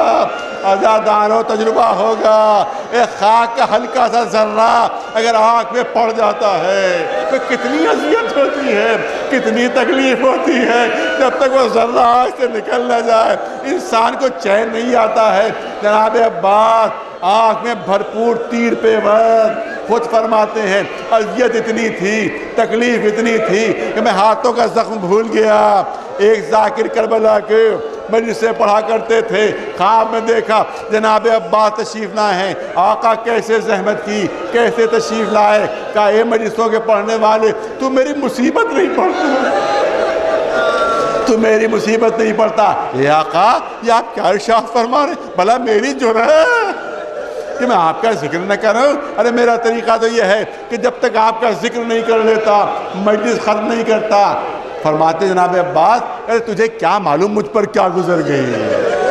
عزاداروں تجربہ ہوگا، ایک خاک کا ہلکا سا ذرہ اگر آنکھ میں پڑ جاتا ہے تو کتنی اذیت ہوتی ہے، کتنی تکلیف ہوتی ہے۔ جب تک وہ ذرہ آنکھ سے نکل نہ جائے انسان کو چین نہیں آتا ہے۔ جناب عباس آنکھ میں بھرپور تیر پہ وقت خود فرماتے ہیں اذیت اتنی تھی، تکلیف اتنی تھی کہ میں ہاتھوں کا زخم بھول گیا۔ ایک ذاکر کربلا کے مجلس سے پڑھا کرتے تھے، خواب میں دیکھا جناب عباس تشریف لائے ہیں، آقا کیسے زحمت کی، کیسے تشریف لائے، کہا اے مجلسوں کے پڑھنے والے تو میری مصیبت نہیں پڑھتا، تو میری مصیبت نہیں پڑھتا۔ اے آقا یہ آپ کیا ارشاد فرما رہے ہیں، بھلا میری جرأت کہ میں آپ کا ذکر نہ کروں؟ ارے میرا طریقہ تو یہ ہے کہ جب تک آپ کا ذکر نہیں کر لیتا مجلس ختم نہیں کرتا۔ فرماتے جناب عباس ارے تجھے کیا معلوم مجھ پر کیا گزر گئی،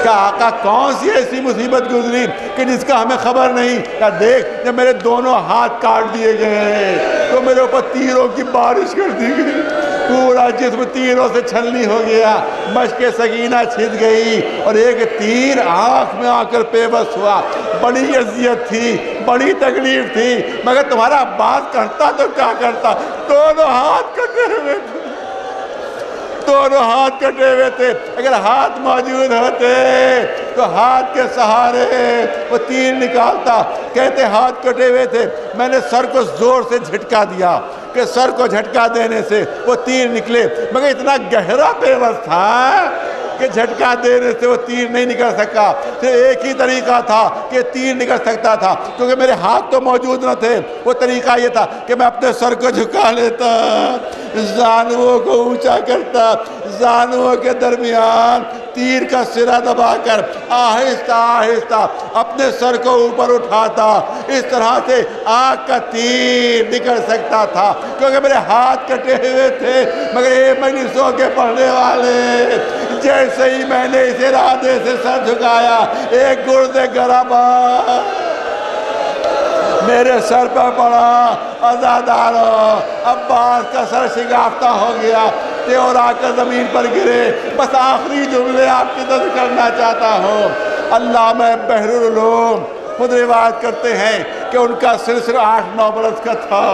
کہ آقا کون سی ایسی مصیبت گزری کہ جس کا ہمیں خبر نہیں؟ کہ دیکھ جب میرے دونوں ہاتھ کاٹ دیے گئے تو میرے اوپر تیروں کی بارش کر دی گئی، پورا جسم تیروں سے چھلنی ہو گیا، مشق سکینہ چھن گئی اور ایک تیر آنکھ میں آ کر بے بس ہوا۔ بڑی اذیت تھی، بڑی تکلیف تھی، مگر تمہارا عباس کرتا تو کیا کرتا، دونوں ہاتھ کٹے ہوئے تھے، دونوں ہاتھ کٹے ہوئے تھے۔ اگر ہاتھ موجود ہوتے تو ہاتھ کے سہارے وہ تیر نکالتا۔ کہتے ہاتھ کٹے ہوئے تھے، میں نے سر کو زور سے جھٹکا دیا کہ سر کو جھٹکا دینے سے وہ تیر نکلے، مگر اتنا گہرا پیوست تھا کہ جھٹکا دینے سے وہ تیر نہیں نکل سکا۔ صرف ایک ہی طریقہ تھا کہ تیر نکل سکتا تھا، کیونکہ میرے ہاتھ تو موجود نہ تھے۔ وہ طریقہ یہ تھا کہ میں اپنے سر کو جھکا لیتا، زانوؤں کو اونچا کرتا، زانوؤں کے درمیان تیر کا سرا دبا کر آہستہ آہستہ اپنے سر کو اوپر اٹھاتا، اس طرح سے آنکھ کا تیر نکل سکتا تھا، کیونکہ میرے ہاتھ کٹے ہوئے تھے۔ مگر یہ مجلسوں کے پڑھنے والے جیسے ہی میں نے اس ارادے سے سر جھکایا ایک گرد گرم میرے سر پر پڑا۔ عزاداروں عباس کا سر شگافتہ ہو گیا، اور آ کر زمین پر گرے۔ بس آخری جملے آپ کی طرف کرنا چاہتا ہوں۔ علامہ بحر العلوم خود روایت کرتے ہیں کہ ان کا سلسلہ 8-9 برس کا تھا۔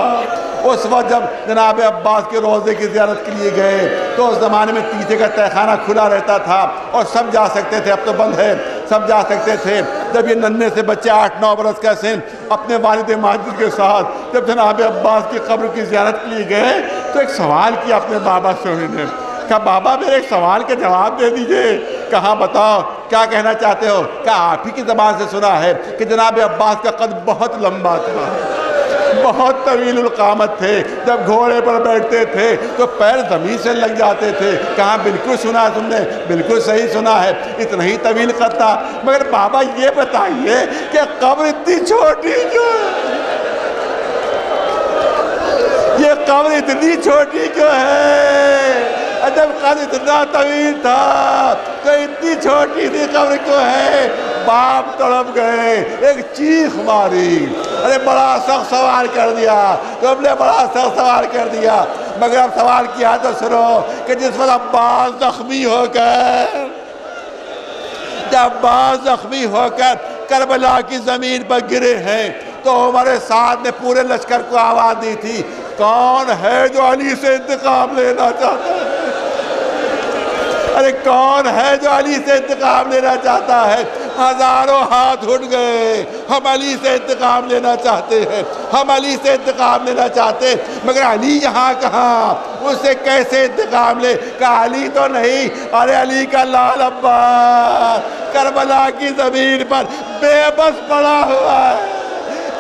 اس وقت جب جناب عباس کے روضے کی زیارت کے لیے گئے تو اس زمانے میں تیسے کا تہخانہ کھلا رہتا تھا اور سب جا سکتے تھے، اب تو بند ہے، سب جا سکتے تھے۔ جب یہ ننھے سے بچے 8-9 برس کا سن اپنے والد ماجد کے ساتھ جب جناب عباس کی قبر کی زیارت کے لیے گئے تو ایک سوال کیا اپنے بابا سے، انہوں نے کہا بابا میرے ایک سوال کا جواب دے دیجئے۔ کہا بتاؤ کیا کہنا چاہتے ہو؟ کہا آپ ہی کی زبان سے سنا ہے کہ جناب عباس کا قد بہت لمبا تھا، بہت طویل القامت تھے، جب گھوڑے پر بیٹھتے تھے تو پیر زمین سے لگ جاتے تھے۔ کہا بالکل سنا ہے تم نے، بالکل صحیح سنا ہے، اتنا ہی طویل قد تھا۔ مگر بابا یہ بتائیے کہ قبر اتنی چھوٹی کیوں ہے؟ یہ قبر اتنی چھوٹی کیوں ہے؟ جب قد اتنا طویل تھا تو اتنی چھوٹی سی قبر کیوں ہے؟ باپ تڑپ گئے، ایک چیخ ماری، ارے بڑا سخت سوال کر دیا، تم نے بڑا سخت سوال کر دیا۔ مگر اب سوال کیا تو سنو کہ جس وقت عباس زخمی ہو کر کربلا کی زمین پر گرے ہیں تو عمر سعد نے پورے لشکر کو آواز دی تھی، کون ہے جو علی سے انتقام لینا چاہتا ہے؟ ارے کون ہے جو علی سے انتقام لینا چاہتا ہے؟ ہزاروں ہاتھ اٹھ گئے، ہم علی سے انتقام لینا چاہتے ہیں، ہم علی سے انتقام لینا چاہتے ہیں۔ مگر علی یہاں کہاں، اس سے کیسے انتقام لے؟ کہ علی تو نہیں، ارے علی کا لال عباس کربلا کی زمین پر بے بس پڑا ہوا ہے،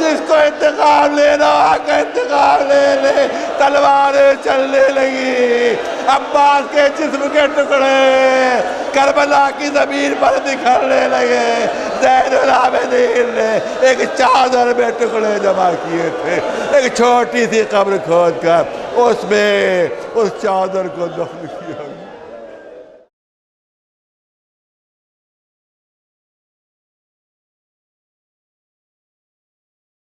جس کو انتقام لینا آ کر انتقام لے لے۔ تلواریں چلنے لگی، عباس کے جسم کے ٹکڑے کربلا کی زمین پر بکھرنے لگے۔ زین العابدین نے ایک چادر میں ٹکڑے جمع کیے تھے، ایک چھوٹی سی قبر کھود کر اس میں اس چادر کو دفن کیا۔